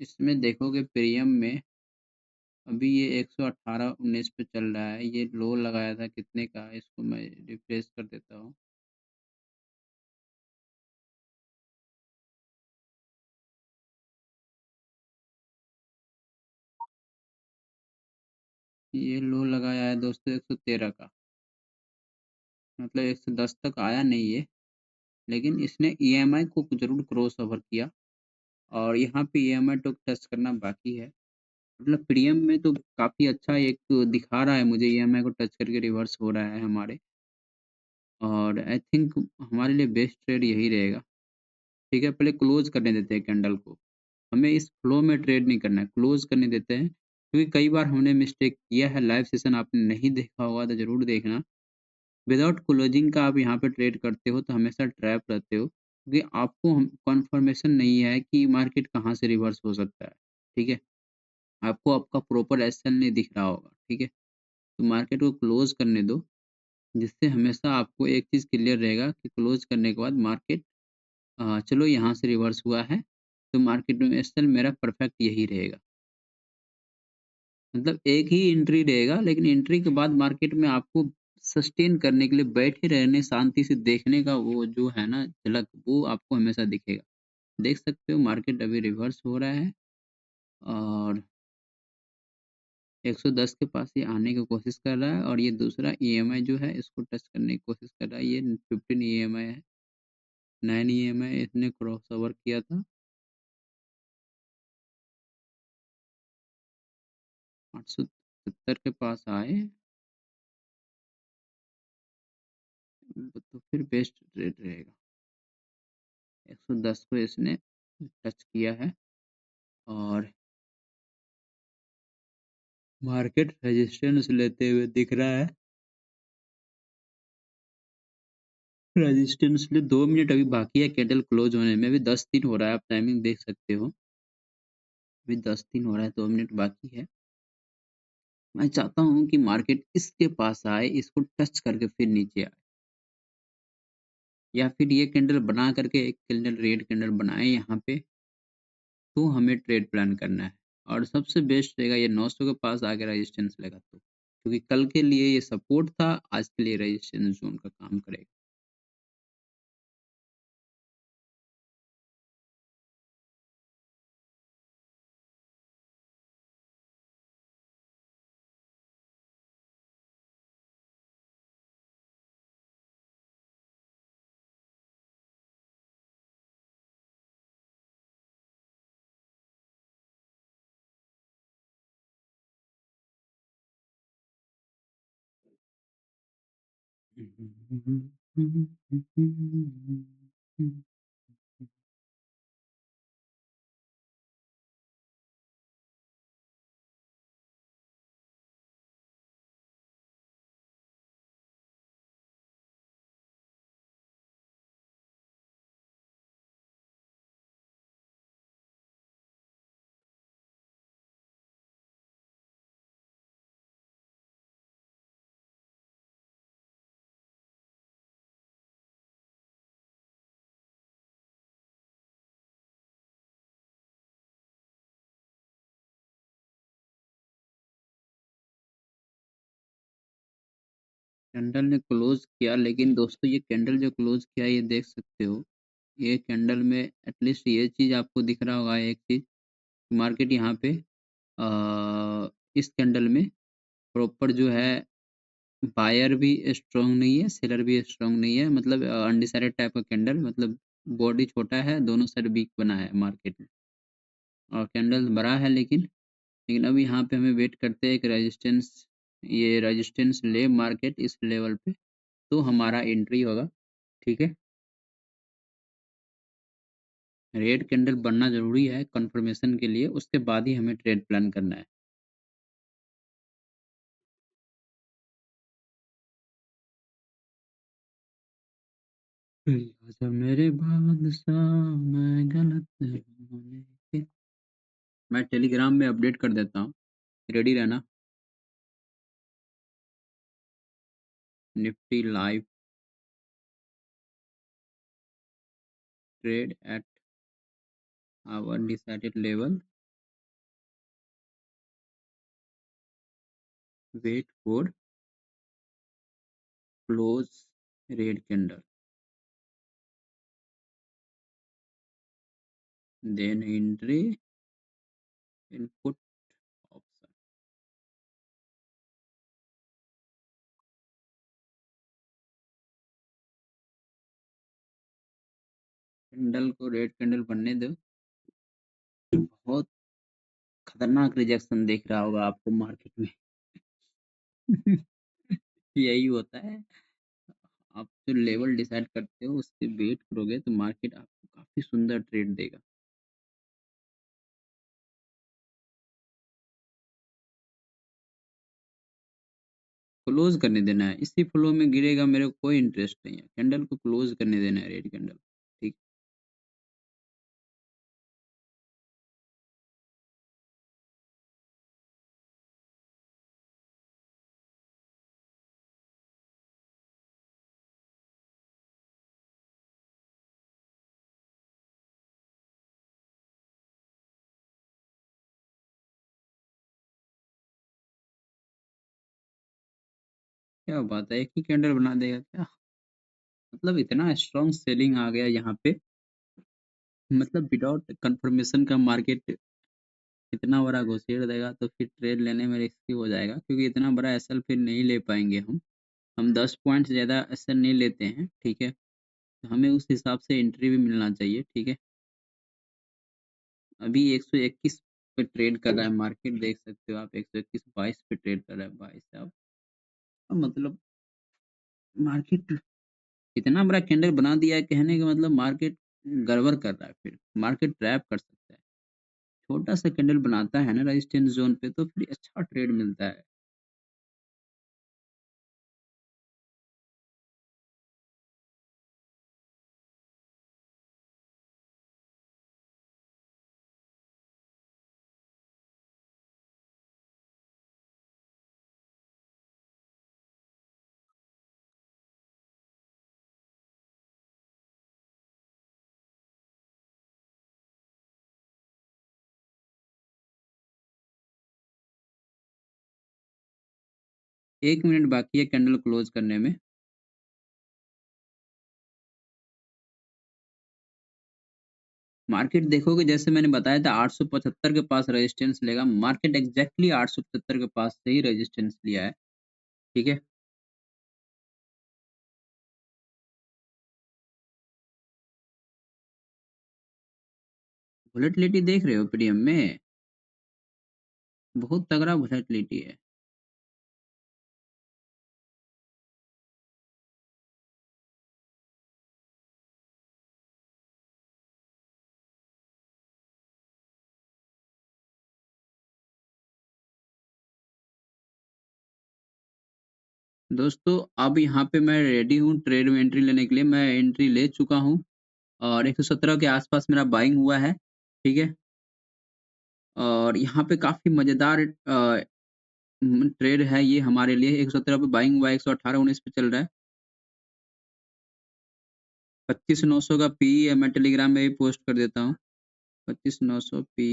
इसमें देखोगे प्रीमियम में अभी ये 118.19 पे चल रहा है, ये लो लगाया था कितने का, इसको मैं रिफ्रेश कर देता हूँ। ये लो लगाया है दोस्तों 113 का, मतलब 110 तक आया नहीं ये, लेकिन इसने ईएमआई को जरूर क्रॉस ओवर किया और यहाँ पे ईएमआई तो टच करना बाकी है। मतलब प्रीमियम में तो काफी अच्छा एक दिखा रहा है मुझे, ईएमआई को टच करके रिवर्स हो रहा है हमारे, और आई थिंक हमारे लिए बेस्ट ट्रेड यही रहेगा। ठीक है, पहले क्लोज करने देते हैं कैंडल को, हमें इस फ्लो में ट्रेड नहीं करना है, क्लोज करने देते हैं। क्योंकि कई बार हमने मिस्टेक किया है, लाइव सेशन आपने नहीं देखा होगा तो ज़रूर देखना। विदाउट क्लोजिंग का आप यहाँ पे ट्रेड करते हो तो हमेशा ट्रैप रहते हो, क्योंकि आपको हम कन्फर्मेशन नहीं है कि मार्केट कहाँ से रिवर्स हो सकता है, ठीक है? आपको आपका प्रॉपर एसएल नहीं दिख रहा होगा, ठीक है? तो मार्केट को क्लोज़ करने दो, जिससे हमेशा आपको एक चीज़ क्लियर रहेगा कि क्लोज़ करने के बाद मार्केट चलो यहाँ से रिवर्स हुआ है, तो मार्केट में एसएल मेरा परफेक्ट यही रहेगा। मतलब एक ही एंट्री रहेगा, लेकिन एंट्री के बाद मार्केट में आपको सस्टेन करने के लिए बैठे रहने, शांति से देखने का वो जो है ना झलक, वो आपको हमेशा दिखेगा। देख सकते हो मार्केट अभी रिवर्स हो रहा है और 110 के पास ये आने की कोशिश कर रहा है और ये दूसरा ईएमआई जो है इसको टच करने की कोशिश कर रहा है। ये 15 ईएमआई है, 9 ईएमआई इसने क्रॉस ओवर किया था। 870 के पास आए तो फिर बेस्ट रेट रहेगा। 110 को इसने टच किया है और मार्केट रेजिस्टेंस लेते हुए दिख रहा है। रेजिस्टेंस ले 2 मिनट अभी बाकी है कैंडल क्लोज होने में, अभी 10-3 हो रहा है, आप टाइमिंग देख सकते हो। अभी 10-3 हो रहा है, 2 मिनट बाकी है। मैं चाहता हूँ कि मार्केट इसके पास आए, इसको टच करके फिर नीचे आए, या फिर ये कैंडल बना करके एक कैंडल रेड कैंडल बनाए यहाँ पे, तो हमें ट्रेड प्लान करना है। और सबसे बेस्ट रहेगा ये 900 के पास आके रेजिस्टेंस लेगा तो, क्योंकि कल के लिए ये सपोर्ट था, आज के लिए रेजिस्टेंस जोन का काम करेगा। कैंडल ने क्लोज किया, लेकिन दोस्तों ये कैंडल जो क्लोज किया ये देख सकते हो, ये कैंडल में एटलीस्ट ये चीज आपको दिख रहा होगा, एक चीज मार्केट यहाँ पे इस कैंडल में प्रॉपर जो है बायर भी स्ट्रांग नहीं है, सेलर भी स्ट्रांग नहीं है, मतलब अनडिसाइडेड टाइप का कैंडल, मतलब बॉडी छोटा है, दोनों साइड वीक बना है मार्केट में, और कैंडल बड़ा है, लेकिन अब यहाँ पे हमें वेट करते हैं कि रेजिस्टेंस, ये रेजिस्टेंस ले मार्केट इस लेवल पे, तो हमारा एंट्री होगा, ठीक है। रेड कैंडल बनना ज़रूरी है कंफर्मेशन के लिए, उसके बाद ही हमें ट्रेड प्लान करना है। आजा मेरे बादशाह मैं गलत होने के, मैं टेलीग्राम में अपडेट कर देता हूँ, रेडी रहना। Nifty live trade at our decided level, wait for close red candle, then entry input option. Candle को रेड कैंडल बनने दो। बहुत खतरनाक रिजेक्शन दिख रहा होगा आपको मार्केट में। यही होता है, आप जो लेवल डिसाइड करते हो उसके वेट करोगे तो मार्केट आपको काफी सुंदर ट्रेड देगा। क्लोज़ करने देना है, इसी फ्लो में गिरेगा मेरे को कोई इंटरेस्ट नहीं है, कैंडल को क्लोज़ करने देना है रेड कैंडल, ठीक। क्या बात है, एक ही कैंडल बना देगा क्या? मतलब इतना स्ट्रॉन्ग सेलिंग आ गया यहाँ पे, मतलब विदाउट कंफर्मेशन का मार्केट इतना बड़ा घुसेड़ देगा तो फिर ट्रेड लेने में रिस्की हो जाएगा, क्योंकि इतना बड़ा एसएल फिर नहीं ले पाएँगे हम। हम 10 पॉइंट से ज़्यादा एसएल नहीं लेते हैं, ठीक है? तो हमें उस हिसाब से एंट्री भी मिलना चाहिए, ठीक है? अभी 121 पे ट्रेड कर रहा है मार्केट, देख सकते हो आप, 121.22 पे ट्रेड कर रहा है भाई साहब। मतलब मार्केट इतना बड़ा कैंडल बना दिया है, कहने का मतलब मार्केट गड़बड़ कर रहा है, फिर मार्केट ट्रैप कर सकता है। छोटा सा कैंडल बनाता है ना रेजिस्टेंस जोन पे, तो फिर अच्छा ट्रेड मिलता है। 1 मिनट बाकी है कैंडल क्लोज करने में। मार्केट देखोगे, जैसे मैंने बताया था 875 के पास रेजिस्टेंस लेगा, मार्केट एग्जैक्टली 875 के पास से ही रेजिस्टेंस लिया है, ठीक है? वोलेटिलिटी देख रहे हो प्रीमियम में? बहुत तगड़ा वोलेटिलिटी है। दोस्तों अब यहाँ पे मैं रेडी हूँ ट्रेड में एंट्री लेने के लिए, मैं एंट्री ले चुका हूँ और 117 के आसपास मेरा बाइंग हुआ है, ठीक है? और यहाँ पे काफ़ी मज़ेदार ट्रेड है ये हमारे लिए। 117 पे बाइंग हुआ है, 118-19 पे चल रहा है। 25,900 का पी है, मैं टेलीग्राम में भी पोस्ट कर देता हूँ। 25,900 पी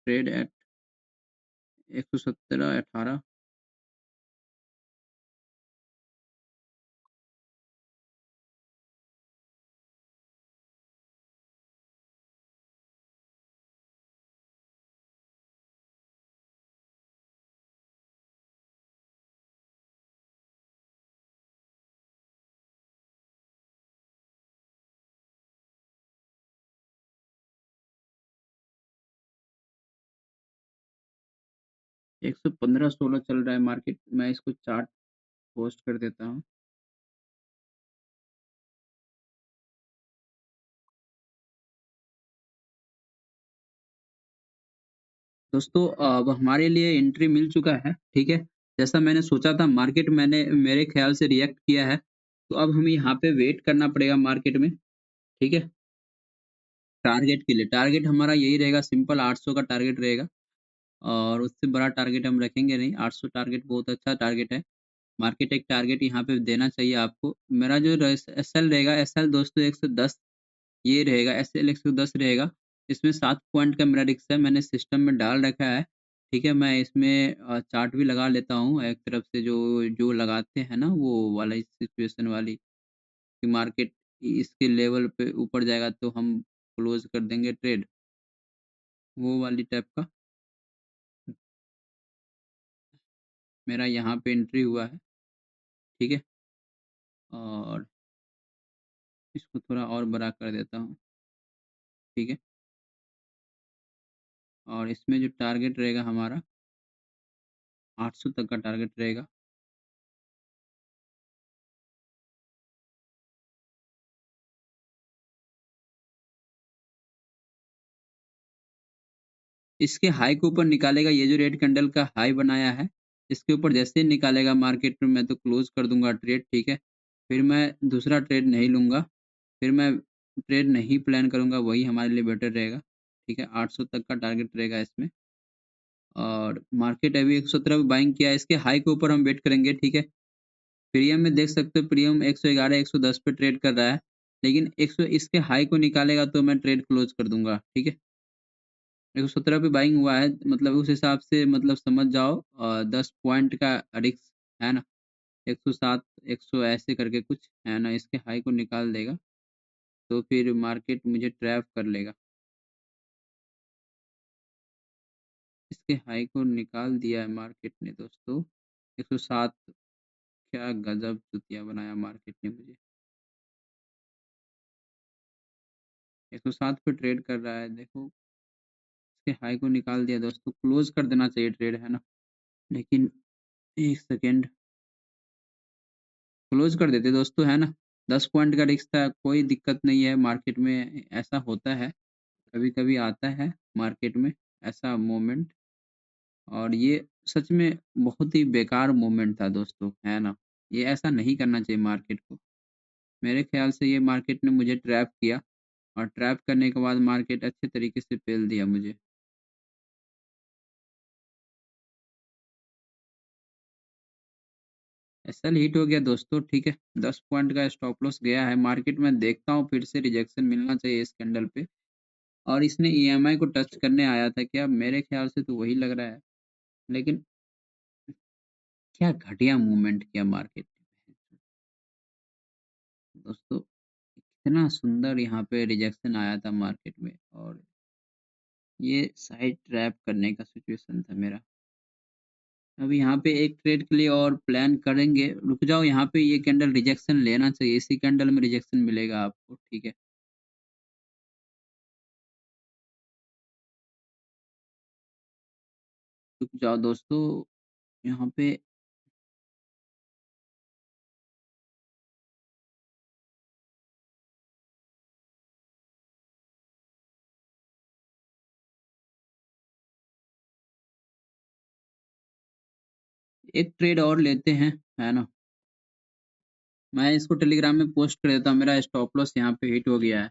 ट्रेड एट 117.18। 115-16 चल रहा है मार्केट। मैं इसको चार्ट पोस्ट कर देता हूँ। दोस्तों अब हमारे लिए एंट्री मिल चुका है, ठीक है? जैसा मैंने सोचा था, मार्केट मैंने मेरे ख्याल से रिएक्ट किया है, तो अब हमें यहाँ पे वेट करना पड़ेगा मार्केट में, ठीक है? टारगेट के लिए, टारगेट हमारा यही रहेगा, सिंपल 800 का टारगेट रहेगा और उससे बड़ा टारगेट हम रखेंगे नहीं। 800 टारगेट बहुत अच्छा टारगेट है। मार्केट एक टारगेट यहाँ पे देना चाहिए आपको। मेरा जो एसएल रहेगा, एसएल दोस्तों 110 ये रहेगा, एसएल 110 रहेगा। इसमें 7 पॉइंट का मेरा रिस्क है, मैंने सिस्टम में डाल रखा है, ठीक है? मैं इसमें चार्ट भी लगा लेता हूँ एक तरफ से, जो जो लगाते हैं ना वो वाला सिचुएशन वाली, कि मार्केट इसके लेवल पे ऊपर जाएगा तो हम क्लोज कर देंगे ट्रेड, वो वाली टाइप का। मेरा यहाँ पे एंट्री हुआ है, ठीक है? और इसको थोड़ा और बड़ा कर देता हूँ, ठीक है? और इसमें जो टारगेट रहेगा हमारा 800 तक का टारगेट रहेगा। इसके हाई के ऊपर निकालेगा, ये जो रेड कैंडल का हाई बनाया है, इसके ऊपर जैसे ही निकालेगा मार्केट में मैं तो क्लोज़ कर दूँगा ट्रेड, ठीक है? फिर मैं दूसरा ट्रेड नहीं लूँगा, फिर मैं ट्रेड नहीं प्लान करूँगा, वही हमारे लिए बेटर रहेगा, ठीक है? 800 तक का टारगेट रहेगा इसमें और मार्केट अभी 117 पे बाइंग किया है, इसके हाई के ऊपर हम वेट करेंगे, ठीक है? प्रीमियम में देख सकते हो प्रीमियम 111 110 पे ट्रेड कर रहा है, लेकिन 100 इसके हाई को निकालेगा तो मैं ट्रेड क्लोज़ कर दूँगा, ठीक है? 117 पे बाइंग हुआ है मतलब उस हिसाब से मतलब समझ जाओ 10 पॉइंट का रिस्क है ना? 107 100 ऐसे करके कुछ है ना? इसके हाई को निकाल देगा, तो फिर मार्केट मुझे ट्रैप कर लेगा। इसके हाई को निकाल दिया है मार्केट ने दोस्तों, 107 क्या गज़ब चूतिया बनाया मार्केट ने मुझे। 107 पे ट्रेड कर रहा है देखो, इसके हाई को निकाल दिया दोस्तों, क्लोज़ कर देना चाहिए ट्रेड है ना? लेकिन 1 सेकंड क्लोज़ कर देते दोस्तों है ना? 10 पॉइंट का रिस्क था, कोई दिक्कत नहीं है मार्केट में ऐसा होता है, कभी-कभी आता है मार्केट में ऐसा मोमेंट और ये सच में बहुत ही बेकार मोमेंट था दोस्तों, है ना? ये ऐसा नहीं करना चाहिए मार्केट को। मेरे ख़्याल से ये मार्केट ने मुझे ट्रैप किया और ट्रैप करने के बाद मार्केट अच्छे तरीके से पेल दिया मुझे। एसएल हिट हो गया दोस्तों, ठीक है? 10 पॉइंट का स्टॉप लॉस गया है, मार्केट में देखता हूँ फिर से रिजेक्शन मिलना चाहिए इस कैंडल पे और इसने ईएमआई को टच करने आया था क्या? मेरे ख़्याल से तो वही लग रहा है, लेकिन क्या घटिया मूवमेंट किया मार्केट ने। दोस्तों इतना सुंदर यहाँ पे रिजेक्शन आया था मार्केट में और ये साइड ट्रैप करने का सिचुएशन था मेरा। अब यहाँ पे एक ट्रेड के लिए और प्लान करेंगे, रुक जाओ यहाँ पे ये कैंडल रिजेक्शन लेना चाहिए, इसी कैंडल में रिजेक्शन मिलेगा आपको, ठीक है? रुक जाओ दोस्तों, यहाँ पे एक ट्रेड और लेते हैं, है ना? मैं इसको टेलीग्राम में पोस्ट कर देता हूँ, मेरा स्टॉप लॉस यहाँ पे हिट हो गया है।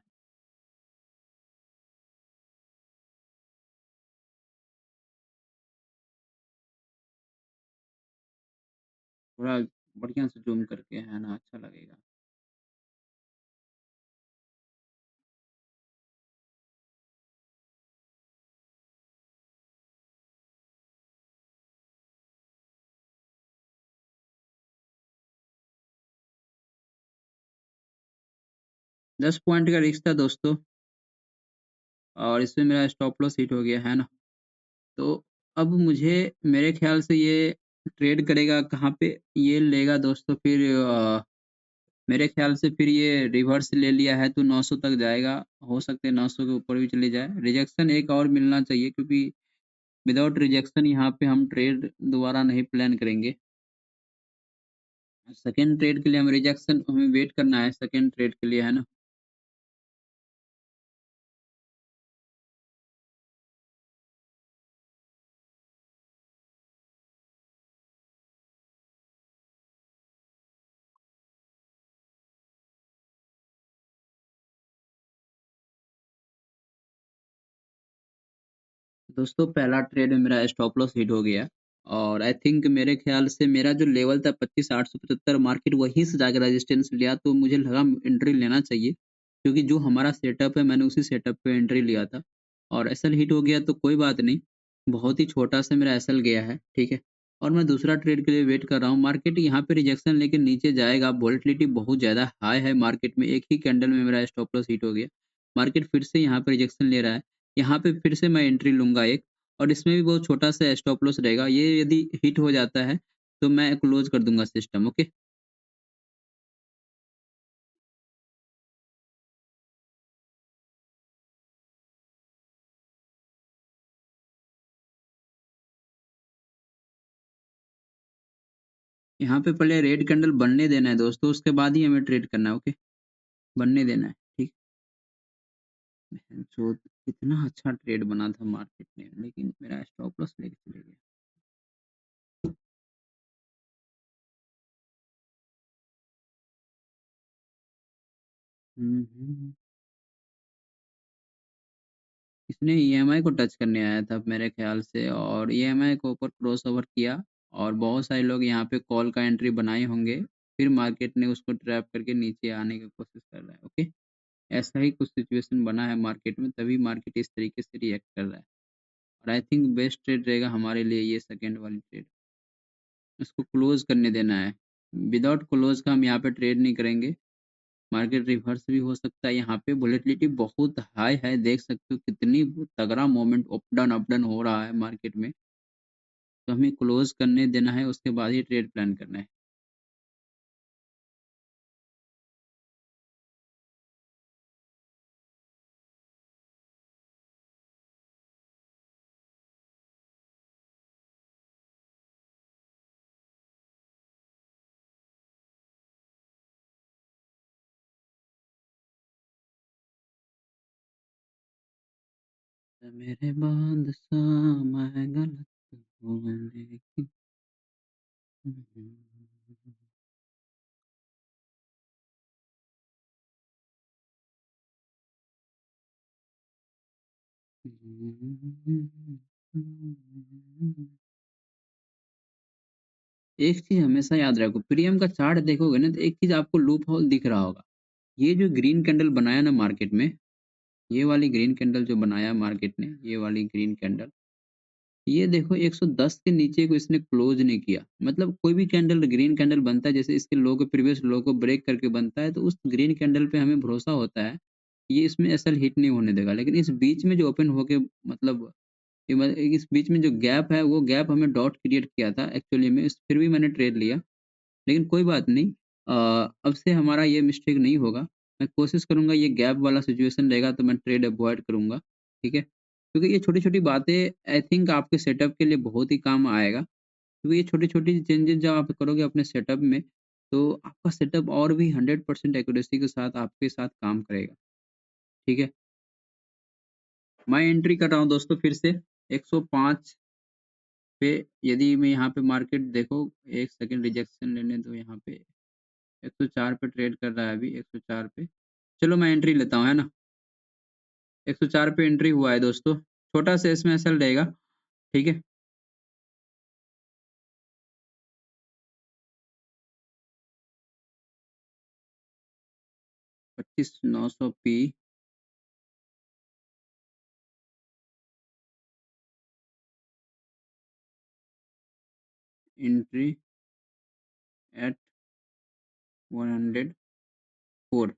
थोड़ा बढ़िया से ज़ूम करके, है ना? अच्छा लगेगा। 10 पॉइंट का रिस्क था दोस्तों और इसमें मेरा स्टॉप लॉस हिट हो गया, है ना? तो अब मुझे मेरे ख़्याल से ये ट्रेड करेगा कहाँ पे? ये लेगा दोस्तों फिर मेरे ख़्याल से फिर ये रिवर्स ले लिया है तो 900 तक जाएगा। हो सकता है 900 के ऊपर भी चले जाए। रिजेक्शन एक और मिलना चाहिए क्योंकि विदाउट रिजेक्शन यहाँ पे हम ट्रेड दोबारा नहीं प्लान करेंगे। सेकंड ट्रेड के लिए हम रिजेक्शन हमें वेट करना है सेकंड ट्रेड के लिए, है ना? दोस्तों पहला ट्रेड में मेरा स्टॉप लॉस हिट हो गया और आई थिंक मेरे ख्याल से मेरा जो लेवल था 25,875 मार्केट वहीं से जाके रेजिस्टेंस लिया तो मुझे लगा एंट्री लेना चाहिए क्योंकि जो हमारा सेटअप है मैंने उसी सेटअप पे एंट्री लिया था और एसएल हिट हो गया तो कोई बात नहीं, बहुत ही छोटा सा मेरा एसएल गया है, ठीक है? और मैं दूसरा ट्रेड के लिए वेट कर रहा हूँ, मार्केट यहाँ पे रिजेक्शन लेके नीचे जाएगा, वोलेटिलिटी बहुत ज़्यादा हाई है मार्केट में, एक ही कैंडल में मेरा स्टॉप लॉस हिट हो गया, मार्केट फिर से यहाँ पे रिजेक्शन ले रहा है, यहाँ पे फिर से मैं एंट्री लूँगा एक और इसमें भी बहुत छोटा-सा स्टॉप लॉस रहेगा। ये यदि हिट हो जाता है, तो मैं क्लोज़ कर दूँगा सिस्टम, ओके? यहाँ पे पहले रेड कैंडल बनने देना है दोस्तों, उसके बाद ही हमें ट्रेड करना है, ओके? बनने देना है, ठीक? बहनचोद! कितना अच्छा ट्रेड बना था मार्केट में, लेकिन मेरा स्टॉप लॉस लेके चले गया। हम्म। इसने ईएमआई को टच करने आया था मेरे ख्याल से, और ईएमआई को ऊपर क्रॉस ओवर किया, और बहुत सारे लोग यहाँ पे कॉल का एंट्री बनाए होंगे, फिर मार्केट ने उसको ट्रैप करके नीचे आने की कोशिश कर रहा है। ओके, ऐसा ही कुछ सिचुएशन बना है मार्केट में, तभी मार्केट इस तरीके से रिएक्ट कर रहा है। और आई थिंक बेस्ट ट्रेड रहेगा हमारे लिए ये सेकंड वाली ट्रेड, इसको क्लोज करने देना है। विदाउट क्लोज का हम यहाँ पे ट्रेड नहीं करेंगे। मार्केट रिवर्स भी हो सकता है, यहाँ पे वोलेटिलिटी बहुत हाई है, देख सकते हो कितनी तगड़ा मोमेंट अप डाउन हो रहा है मार्केट में। तो हमें क्लोज करने देना है, उसके बाद ही ट्रेड प्लान करना है। मेरे बाद मैं गलत हूँ लेकिन एक चीज हमेशा याद रखो, प्रीमियम का चार्ट देखोगे ना, तो एक चीज आपको लूप होल दिख रहा होगा। ये जो ग्रीन कैंडल बनाया ना मार्केट में, ये वाली ग्रीन कैंडल जो बनाया मार्केट ने, ये वाली ग्रीन कैंडल, ये देखो 110 के नीचे को इसने क्लोज नहीं किया। मतलब कोई भी कैंडल, ग्रीन कैंडल बनता है, जैसे इसके लो को, प्रीवियस लो को ब्रेक करके बनता है, तो उस ग्रीन कैंडल पे हमें भरोसा होता है कि ये इसमें एसएल हिट नहीं होने देगा। लेकिन इस बीच में जो ओपन होके, मतलब इस बीच में जो गैप है, वो गैप हमें डॉट क्रिएट किया था एक्चुअली में, फिर भी मैंने ट्रेड लिया। लेकिन कोई बात नहीं, अब से हमारा ये मिस्टेक नहीं होगा। मैं कोशिश करूँगा, ये गैप वाला सिचुएशन रहेगा तो मैं ट्रेड अवॉइड करूँगा, ठीक है? क्योंकि ये छोटी-छोटी बातें आई थिंक आपके सेटअप के लिए बहुत ही काम आएगा। क्योंकि ये छोटी-छोटी चेंजेज़ जब आप करोगे अपने सेटअप में, तो आपका सेटअप और भी 100% एक्यूरेसी के साथ आपके साथ काम करेगा, ठीक है? मैं एंट्री कर रहा हूँ दोस्तों फिर से 105 पे। यदि मैं यहाँ पे मार्केट देखो, 1 सेकंड रिजेक्शन लेने दो यहाँ पे। 104 पे ट्रेड कर रहा है अभी, 104 पे। चलो मैं एंट्री लेता हूँ, है ना? 104 पे एंट्री हुआ है दोस्तों। छोटा सा इसमें एसएल रहेगा, ठीक है? 25,900 पी एंट्री एट 104।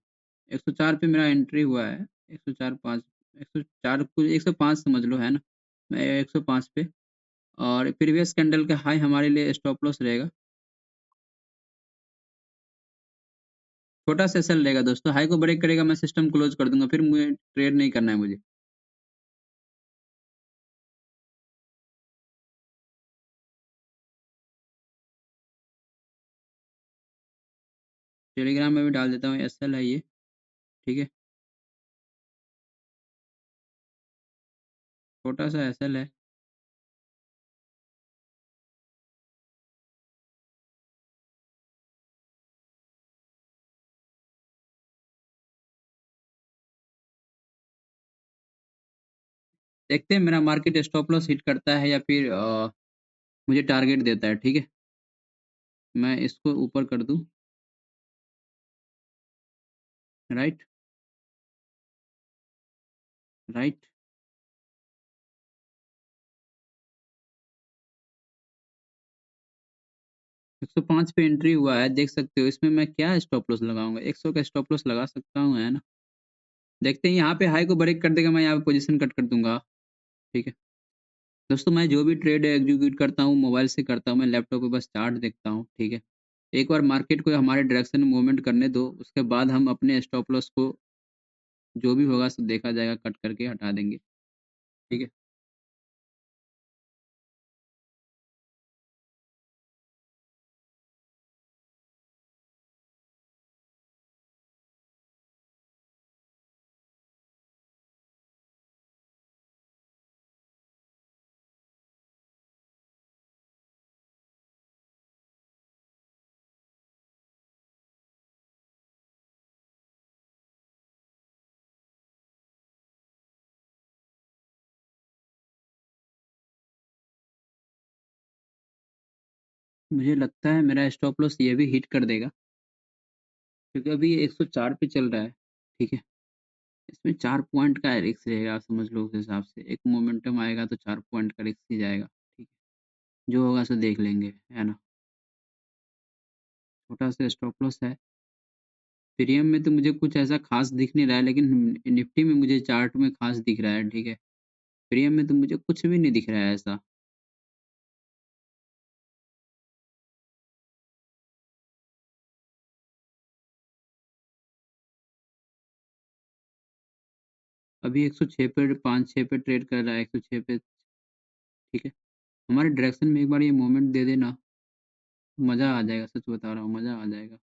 104 पे मेरा एंट्री हुआ है। 104 5 104 कुछ 105 समझ लो, है ना? मैं 105 पे, और प्रीवियस कैंडल का हाई हमारे लिए स्टॉप लॉस रहेगा। छोटा सा एसएल रहेगा दोस्तों, हाई को ब्रेक करेगा, मैं सिस्टम क्लोज कर दूंगा, फिर मुझे ट्रेड नहीं करना है मुझे। टेलीग्राम में भी डाल देता हूँ, एसएल है ये, ठीक है? छोटा सा एसएल है। देखते हैं मेरा मार्केट स्टॉप लॉस हिट करता है या फिर मुझे टारगेट देता है, ठीक है? मैं इसको ऊपर कर दूं, राइट, राइट। 105 पे एंट्री हुआ है, देख सकते हो। इसमें मैं क्या स्टॉप लॉस लगाऊंगा? 100 का स्टॉप लॉस लगा सकता हूँ, है ना? देखते हैं, यहाँ पे हाई को ब्रेक कर देगा, मैं यहाँ पे पोजीशन कट कर दूंगा, ठीक है? दोस्तों, मैं जो भी ट्रेड एग्जीक्यूट करता हूँ मोबाइल से करता हूँ, मैं लैपटॉप पे बस चार्ट देखता हूँ, ठीक है? एक बार मार्केट को हमारे डायरेक्शन में मूवमेंट करने दो, उसके बाद हम अपने स्टॉप लॉस को, जो भी होगा सब देखा जाएगा, कट करके हटा देंगे, ठीक है? मुझे लगता है मेरा स्टॉप लॉस ये भी हिट कर देगा, क्योंकि अभी ये 104 पे चल रहा है, ठीक है? इसमें 4 पॉइंट का रिस्क रहेगा, आप समझ लो उस हिसाब से। एक मोमेंटम आएगा तो 4 पॉइंट का रिस्क ही जाएगा, ठीक है? जो होगा सो देख लेंगे, है ना? छोटा-सा स्टॉप लॉस है। प्रीमियम में तो मुझे कुछ ऐसा ख़ास दिख नहीं रहा है, लेकिन निफ्टी में मुझे चार्ट में ख़ास दिख रहा है, ठीक है? प्रीमियम में तो मुझे कुछ भी नहीं दिख रहा है ऐसा। अभी 106 पे 5-6 पे ट्रेड कर रहा है, 106 पे, ठीक है? हमारे डायरेक्शन में एक बार ये मूवमेंट दे देना, मज़ा आ जाएगा, सच बता रहा हूँ, मज़ा आ जाएगा।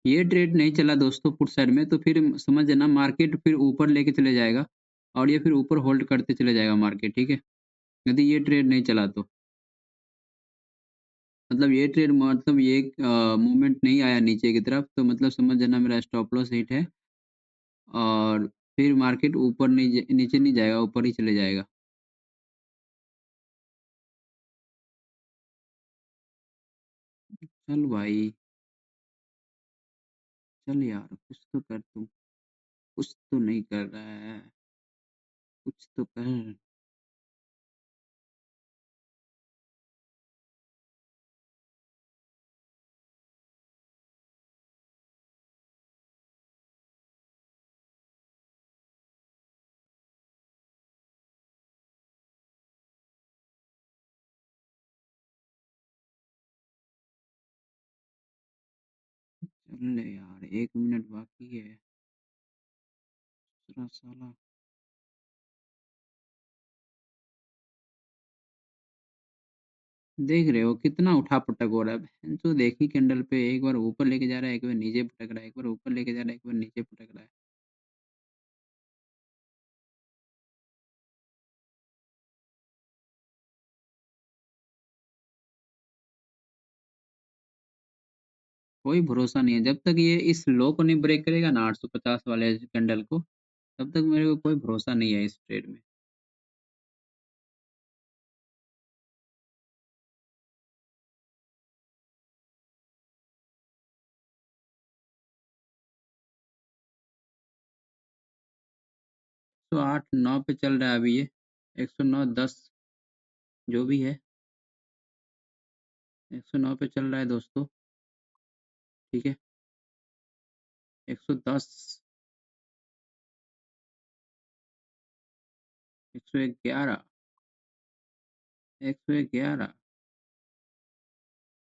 ये ट्रेड नहीं चला दोस्तों पुट साइड में, तो फिर समझ जाना मार्केट फिर ऊपर लेके चले जाएगा, और ये फिर ऊपर होल्ड करते चले जाएगा मार्केट, ठीक है? यदि ये ट्रेड नहीं चला तो। मतलब ये ट्रेड मतलब ये मूवमेंट नहीं आया नीचे की तरफ, तो मतलब समझ जाना मेरा स्टॉप लॉस हिट है, और फिर मार्केट ऊपर नहीं नीचे नहीं जाएगा, ऊपर ही चले जाएगा। चल भाई, चल यार कुछ तो कर तू, कुछ तो नहीं कर रहा है, कुछ तो कर। चल ले यार, 1 मिनट बाकी है। दूसरा साला देख रहे हो कितना उठा-पटक हो रहा है। बहनचोद एक ही कैंडल पे एक बार ऊपर लेके जा रहा है, एक बार नीचे पटक रहा है, एक बार ऊपर लेके जा रहा है, एक बार नीचे पटक रहा है। कोई भरोसा नहीं है। जब तक ये इस लो को नहीं ब्रेक करेगा ना 850 वाले कैंडल को, तब तक मेरे को कोई भरोसा नहीं है इस ट्रेड में। 108 9 पे चल रहा है अभी ये, 109 10 जो भी है, 109 पे चल रहा है दोस्तों, ठीक है? 110, 111, 111,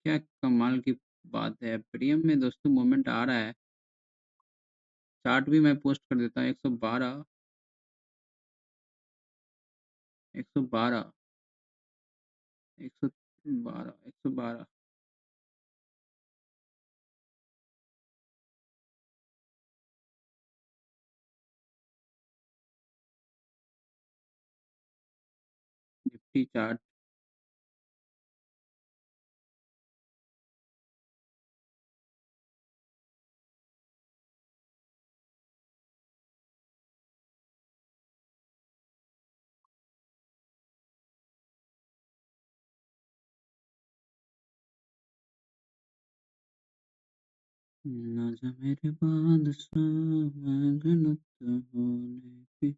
क्या कमाल की बात है। प्रीमियम में दोस्तों मूवमेंट आ रहा है। चार्ट भी मैं पोस्ट कर देता हूँ। 112, 112, 112, 112, निफ्टी चार्ट। 'ना जा मेरे बादशाह मगन तो होने की'।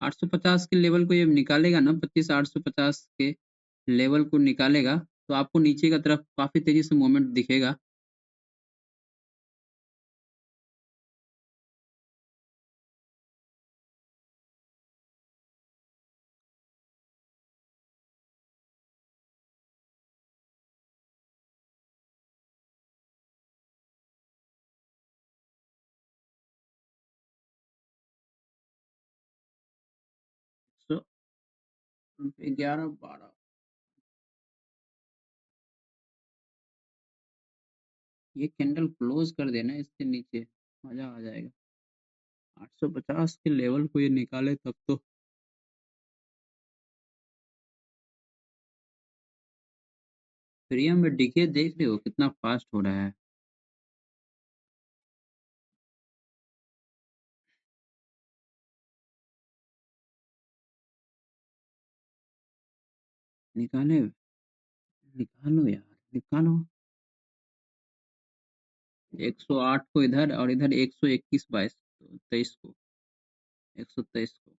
आठ सौ पचास के लेवल को ये निकालेगा ना, 25 850 के लेवल को निकालेगा, तो आपको नीचे का तरफ काफी तेजी से मूवमेंट दिखेगा। 11 12 ये कैंडल क्लोज कर देना इसके नीचे, मजा आ जाएगा। 850 के लेवल को ये निकाले तब तो। प्रीमियम में डिके देख रहे हो कितना फास्ट हो रहा है। निकाले, निकालो यार, निकालो। 108 को इधर और इधर 121 22 23 को, 123 को,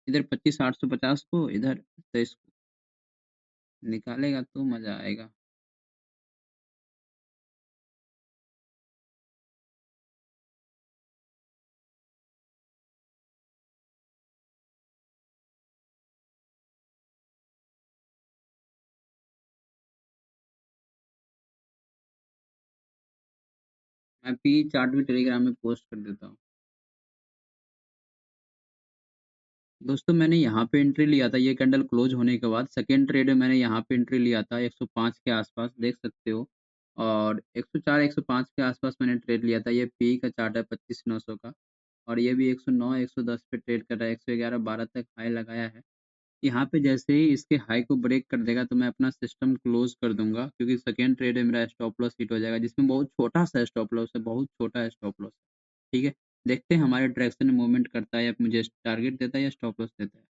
इधर 25 850 को, इधर 23 को। निकालेगा तो मजा आएगा। मैं पी चार्ट भी टेलीग्राम में पोस्ट कर देता हूँ। दोस्तों मैंने यहाँ पे एंट्री लिया था ये कैंडल क्लोज होने के बाद, सेकंड ट्रेड में मैंने यहाँ पे एंट्री लिया था 105 के आसपास, देख सकते हो। और 104 105 के आसपास मैंने ट्रेड लिया था। ये पी का चार्ट है 25,900 का। और ये भी 109 110 पे ट्रेड कर रहा है, 111 12 तक हाई लगाया है। यहाँ पे जैसे ही इसके हाई को ब्रेक कर देगा तो मैं अपना सिस्टम क्लोज कर दूंगा, क्योंकि सेकेंड ट्रेड में मेरा स्टॉप लॉस हिट हो जाएगा, जिसमें बहुत छोटा सा स्टॉप लॉस है, बहुत छोटा स्टॉप लॉस है। ठीक है, देखते हैं हमारे डायरेक्शन में मूवमेंट करता है या मुझे टारगेट देता है या स्टॉप लॉस देता है।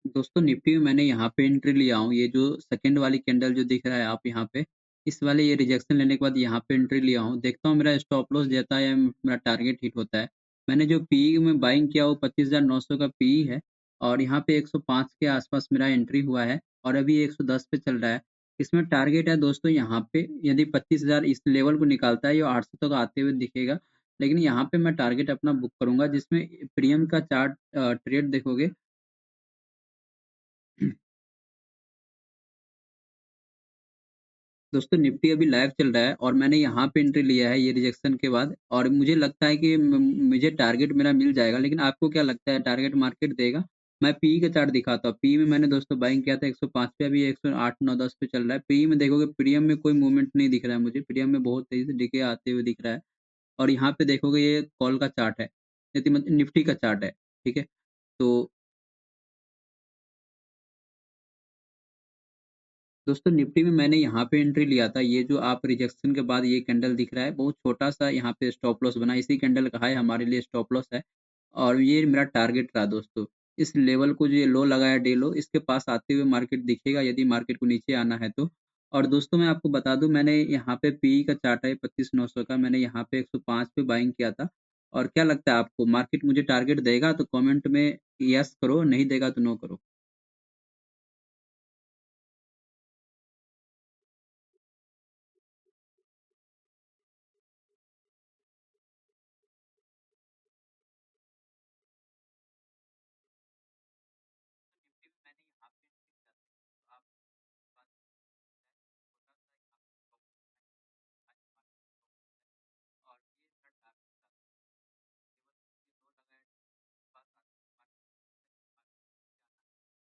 दोस्तों निफ्टी में मैंने यहाँ पे एंट्री लिया हूँ, ये जो सेकंड वाली कैंडल जो दिख रहा है आप यहाँ पे, इस वाले ये रिजेक्शन लेने के बाद यहाँ पे एंट्री लिया हूँ। देखता हूँ मेरा स्टॉप लॉस देता है या मेरा टारगेट हिट होता है। मैंने जो पी में बाइंग किया वो 25,900 का पी है। और यहाँ पे 105 के आसपास मेरा एंट्री हुआ है और अभी 110 पे चल रहा है। इसमें टारगेट है दोस्तों यहाँ पे, यदि 25,000 इस लेवल को निकालता है ये 800 तक आते हुए दिखेगा। लेकिन यहाँ पे मैं टारगेट अपना बुक करूंगा, जिसमें प्रीमियम का चार्ट ट्रेड देखोगे। दोस्तों निफ्टी अभी लाइव चल रहा है और मैंने यहाँ पे एंट्री लिया है ये रिजेक्शन के बाद, और मुझे लगता है कि मुझे टारगेट मेरा मिल जाएगा। लेकिन आपको क्या लगता है टारगेट मार्केट देगा? मैं पी का चार्ट दिखाता हूँ। पी में मैंने दोस्तों बाइंग किया था 105 पे, अभी 108 9 10 पे चल रहा है। पी में देखोगे प्रीमियम में कोई मूवमेंट नहीं दिख रहा है मुझे, प्रीमियम में बहुत तेजी से डिके आते हुए दिख रहा है। और यहाँ पे देखोगे ये कॉल का चार्ट है, मतलब निफ्टी का चार्ट है। ठीक है, तो दोस्तों निफ्टी में मैंने यहाँ पे एंट्री लिया था। ये जो आप रिजेक्शन के बाद ये कैंडल दिख रहा है, बहुत छोटा सा यहाँ पे स्टॉप लॉस बना, इसी कैंडल का हाई हमारे लिए स्टॉप लॉस है। और ये मेरा टारगेट रहा दोस्तों। इस लेवल को जो ये लो लगाया डे लो, इसके पास आते हुए मार्केट दिखेगा यदि मार्केट को नीचे आना है तो। और दोस्तों मैं आपको बता दूं, मैंने यहाँ पे पी का चार्ट है 25,900 का, मैंने यहाँ पे 105 पे बाइंग किया था। और क्या लगता है आपको मार्केट मुझे टारगेट देगा तो कमेंट में यस करो, नहीं देगा तो नो करो। निफ्टी में मैंने यहाँ पे एंट्री किया था, तो आप बात छोटा सा यहाँ पे प्रॉफिट आज मार्केट प्रॉफिट है और ये मेरा टारगेट था। केवल ये 2 लगाए पास आते मार्केट में जाना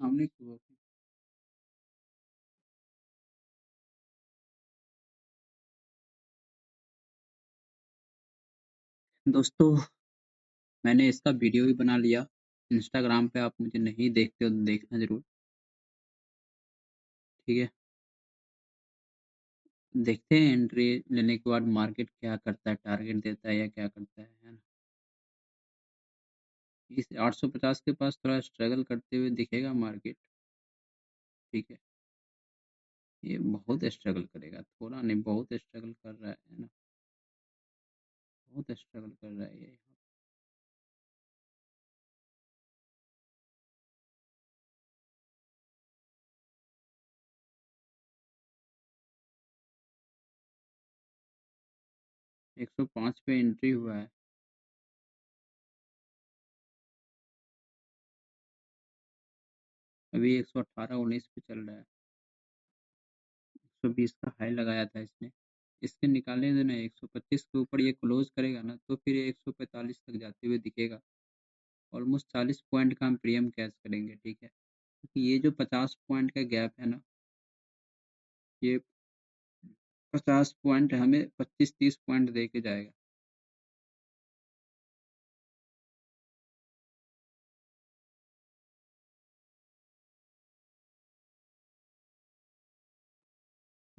हमने सुबह दोस्तों मैंने इसका वीडियो भी बना लिया। इंस्टाग्राम पे आप मुझे नहीं देखते हो तो देखना ज़रूर, ठीक है? देखते हैं एंट्री लेने के बाद मार्केट क्या करता है, टारगेट देता है या क्या करता है ना? इस 850 के पास थोड़ा स्ट्रगल करते हुए दिखेगा मार्केट, ठीक है? ये बहुत स्ट्रगल करेगा, थोड़ा नहीं बहुत स्ट्रगल कर रहा है ना? बहुत स्ट्रगल कर रहा है ये। 105 पे एंट्री हुआ है। अभी 118-19 पे चल रहा है। 120 का हाई लगाया था इसने। इसके निकालने देना 125 के ऊपर ये क्लोज़ करेगा ना तो फिर ये 145 तक जाते हुए दिखेगा। ऑलमोस्ट 40 पॉइंट का हम प्रीमियम कैच करेंगे, ठीक है? क्योंकि ये जो 50 पॉइंट का गैप है ना, ये 50 पॉइंट हमें 25-30 पॉइंट दे के जाएगा।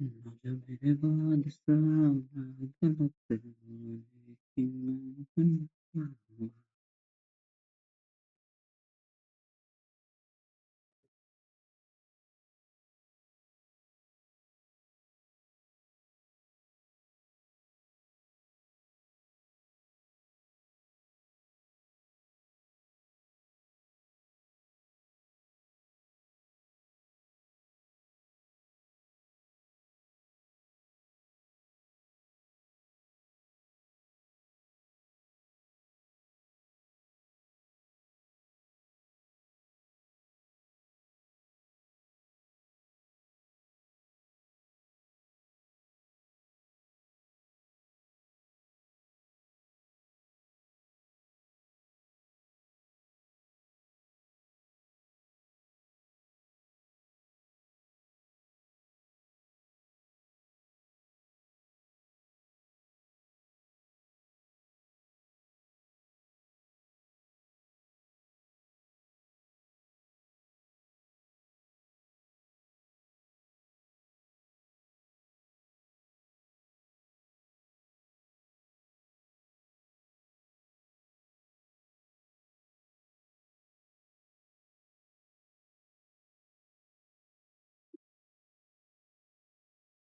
जो मेरे बाद सारा गलत है, लेकिन मैं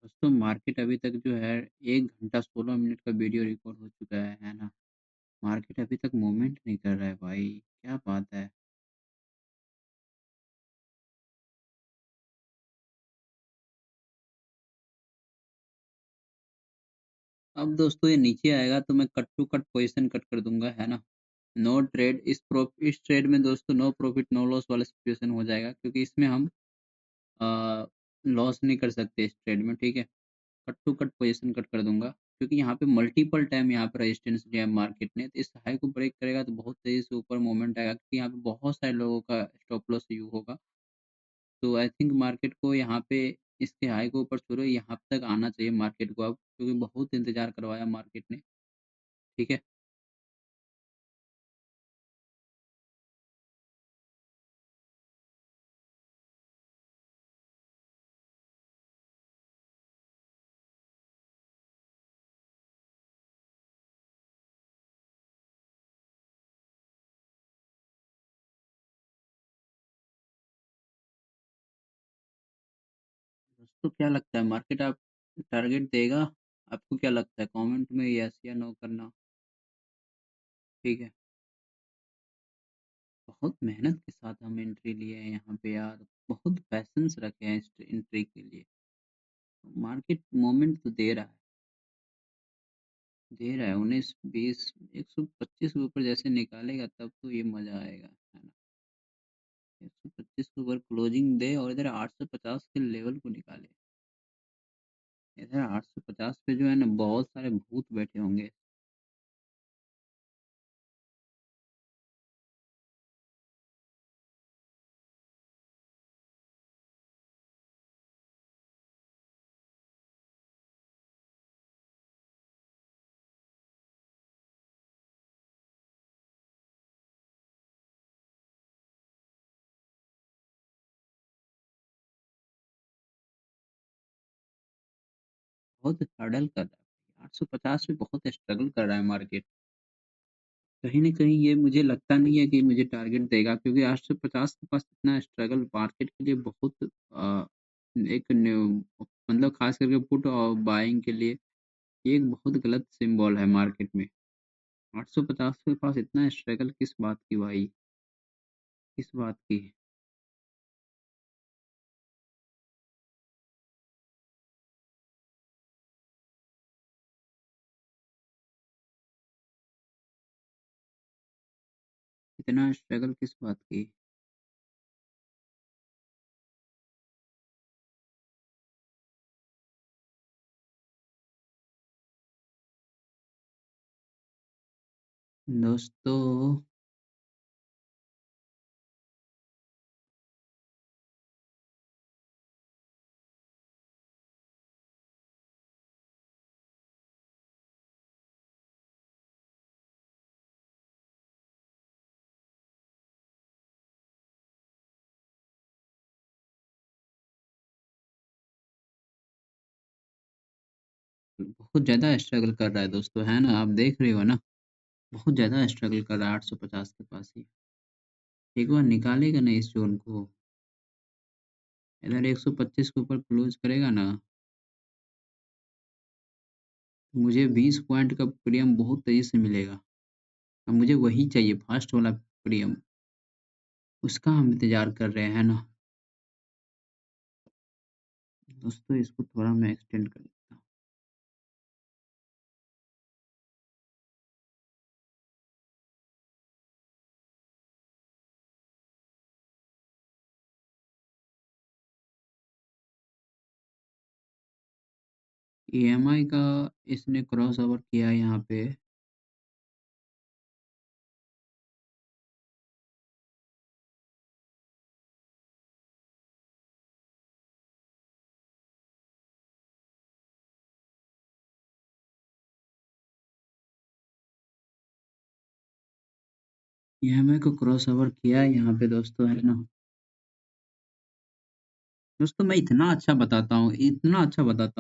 दोस्तों मार्केट अभी तक जो है 1 घंटा 16 मिनट का वीडियो रिकॉर्ड हो चुका है ना? मार्केट अभी तक मूवमेंट नहीं कर रहा है भाई, क्या बात है? अब दोस्तों ये नीचे आएगा तो मैं cut to cut position cut कर दूँगा, है ना? नो ट्रेड इस ट्रेड में दोस्तों नो प्रॉफिट नो लॉस वाला सिचुएशन हो जाएगा क्योंकि इसमें हम अ, लॉस नहीं कर सकते इस ट्रेड में, ठीक है? Cut to cut position cut कर दूँगा क्योंकि यहाँ पे मल्टीपल टाइम यहाँ पे रेजिस्टेंस लिया है मार्केट ने, तो इस हाई को ब्रेक करेगा तो बहुत तेज़ी से ऊपर मूवमेंट आएगा क्योंकि यहाँ पे बहुत सारे लोगों का स्टॉप लॉस यूँ होगा। तो आई थिंक मार्केट को यहाँ पे इसके हाई को ऊपर छोड़ो यहाँ तक आना चाहिए मार्केट को अब क्योंकि बहुत इंतज़ार करवाया मार्केट ने, ठीक है? दोस्तों क्या लगता है मार्केट आप टारगेट देगा? आपको क्या लगता है? कमेंट में येस या नो करना, ठीक है? बहुत मेहनत के साथ हम एंट्री लिए हैं यहाँ पे यार, बहुत पैशंस रखे हैं इस एंट्री के लिए। मार्केट मोमेंट तो दे रहा है 19, 20, 125 के ऊपर जैसे निकालेगा तब तो ये मज़ा आएगा, है ना? 125 के ऊपर क्लोजिंग दे और इधर 850 के लेवल को निकाले। इधर 850 पे जो है ना बहुत सारे भूत बैठे होंगे। बहुत स्ट्रगल कर रहा है। 850 पे बहुत स्ट्रगल कर रहा है मार्केट। कहीं न कहीं ये मुझे लगता नहीं है कि मुझे टारगेट देगा, क्योंकि 850 के पास इतना स्ट्रगल मार्केट के लिए बहुत एक न्यू मतलब ख़ास करके पुट और बाइंग के लिए ये एक बहुत गलत सिंबल है मार्केट में। 850 के पास इतना स्ट्रगल किस बात की भाई? किस बात की? इतना स्ट्रगल किस बात की? दोस्तों, बहुत ज़्यादा स्ट्रगल कर रहा है दोस्तों, है ना? आप देख रहे हो ना? बहुत ज़्यादा स्ट्रगल कर रहा है 850 के पास ही। एक बार निकालेगा ना इस ज़ोन को, इधर 125 के ऊपर क्लोज़ करेगा ना, तो मुझे 20 पॉइंट का प्रीमियम बहुत तेज़ी से मिलेगा। अब मुझे वही चाहिए फ़ास्ट वाला प्रीमियम, उसका हम इंतज़ार कर रहे हैं ना। दोस्तों, इसको थोड़ा मैं एक्सटेंड कर देता हूँ। ईएमआई का इसने क्रॉसओवर किया है यहाँ पे। ईएमआई को क्रॉसओवर किया है यहाँ पे दोस्तों, है ना। दोस्तों, मैं इतना अच्छा बताता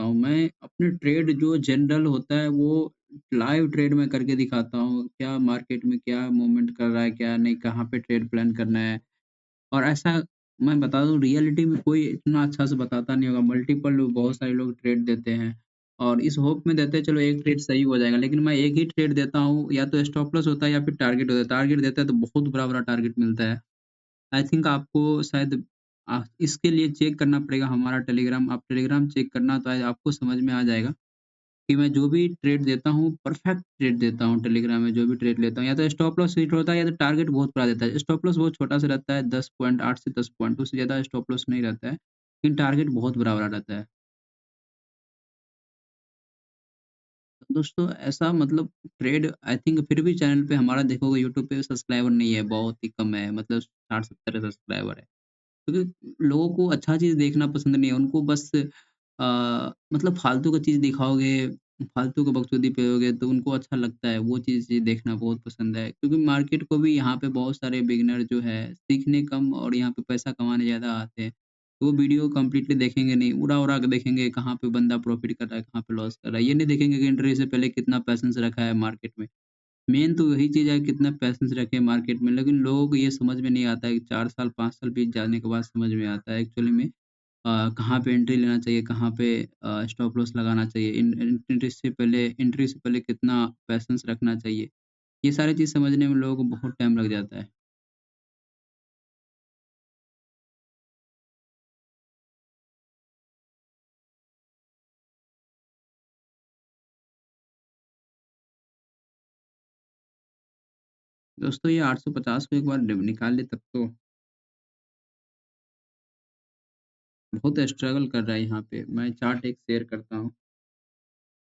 हूँ, मैं अपने ट्रेड जो जनरल होता है वो लाइव ट्रेड में करके दिखाता हूँ, क्या मार्केट में क्या मूवमेंट कर रहा है, क्या नहीं, कहाँ पे ट्रेड प्लान करना है। और ऐसा मैं बता दूँ, रियलिटी में कोई इतना अच्छा से बताता नहीं होगा, मल्टीपल लोग, बहुत सारे लोग ट्रेड देते हैं और इस होप में देते हैं चलो एक ट्रेड सही हो जाएगा, लेकिन मैं एक ही ट्रेड देता हूँ, या तो स्टॉप लॉस होता है या फिर टारगेट होता है। टारगेट देता है तो बहुत बड़ा-बड़ा टारगेट मिलता है। आई थिंक आपको शायद इसके लिए चेक करना पड़ेगा हमारा टेलीग्राम। आप टेलीग्राम चेक करना, तो आपको समझ में आ जाएगा कि मैं जो भी ट्रेड देता हूँ, परफेक्ट ट्रेड देता हूँ टेलीग्राम में। जो भी ट्रेड लेता हूँ, या तो स्टॉप लॉस हिट होता है या तो टारगेट बहुत बड़ा देता है। स्टॉप लॉस बहुत छोटा सा रहता है, 10 पॉइंट, 8 से 10 पॉइंट, उससे ज़्यादा स्टॉप लॉस नहीं रहता है, लेकिन टारगेट बहुत बड़ा-बड़ा रहता है। तो दोस्तों, ऐसा मतलब ट्रेड आई थिंक फिर भी चैनल पे हमारा देखोगे, यूट्यूब पे सब्सक्राइबर नहीं है, बहुत ही कम है, मतलब 60-70 सब्सक्राइबर है। क्योंकि लोगों को अच्छा चीज़ देखना पसंद नहीं है, उनको बस मतलब फालतू का चीज़ दिखाओगे, फालतू का बकचोदी करोगे तो उनको अच्छा लगता है, वो चीज़ देखना बहुत पसंद है। क्योंकि मार्केट को भी यहाँ पे बहुत सारे बिगिनर जो है सीखने कम और यहाँ पे पैसा कमाने ज़्यादा आते हैं। तो वो वीडियो कंप्लीटली देखेंगे नहीं, उड़ा-उड़ा के देखेंगे, कहाँ पे बंदा प्रॉफ़िट कर रहा है, कहाँ पे लॉस कर रहा है। ये नहीं देखेंगे कि एंट्री से पहले कितना पैसेंस रखा है मार्केट में। मेन तो वही चीज़ है, कितना पैसेंस रखें मार्केट में, लेकिन लोगों को ये समझ में नहीं आता है कि 4 साल, 5 साल बीत जाने के बाद समझ में आता है एक्चुअली में कहाँ पे एंट्री लेना चाहिए, कहाँ पे स्टॉप लॉस लगाना चाहिए, एंट्री से पहले कितना पैसेंस रखना चाहिए। ये सारी चीज़ समझने में लोगों को बहुत टाइम लग जाता है। दोस्तों, ये 850 को एक बार निकाल ले तब तो बहुत स्ट्रगल कर रहा है यहाँ पे। मैं चार्ट एक शेयर करता हूँ,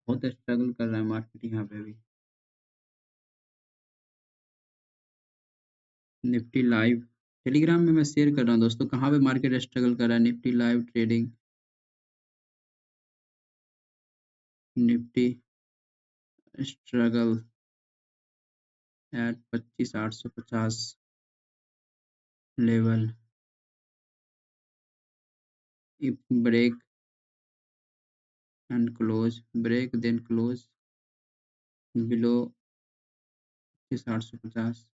बहुत स्ट्रगल कर रहा है मार्केट यहाँ पे भी। निफ्टी लाइव टेलीग्राम में मैं शेयर कर रहा हूँ दोस्तों, कहाँ पे मार्केट स्ट्रगल कर रहा है। Nifty live trading, Nifty struggle at 25,850 level, if break and close, break then close below 850।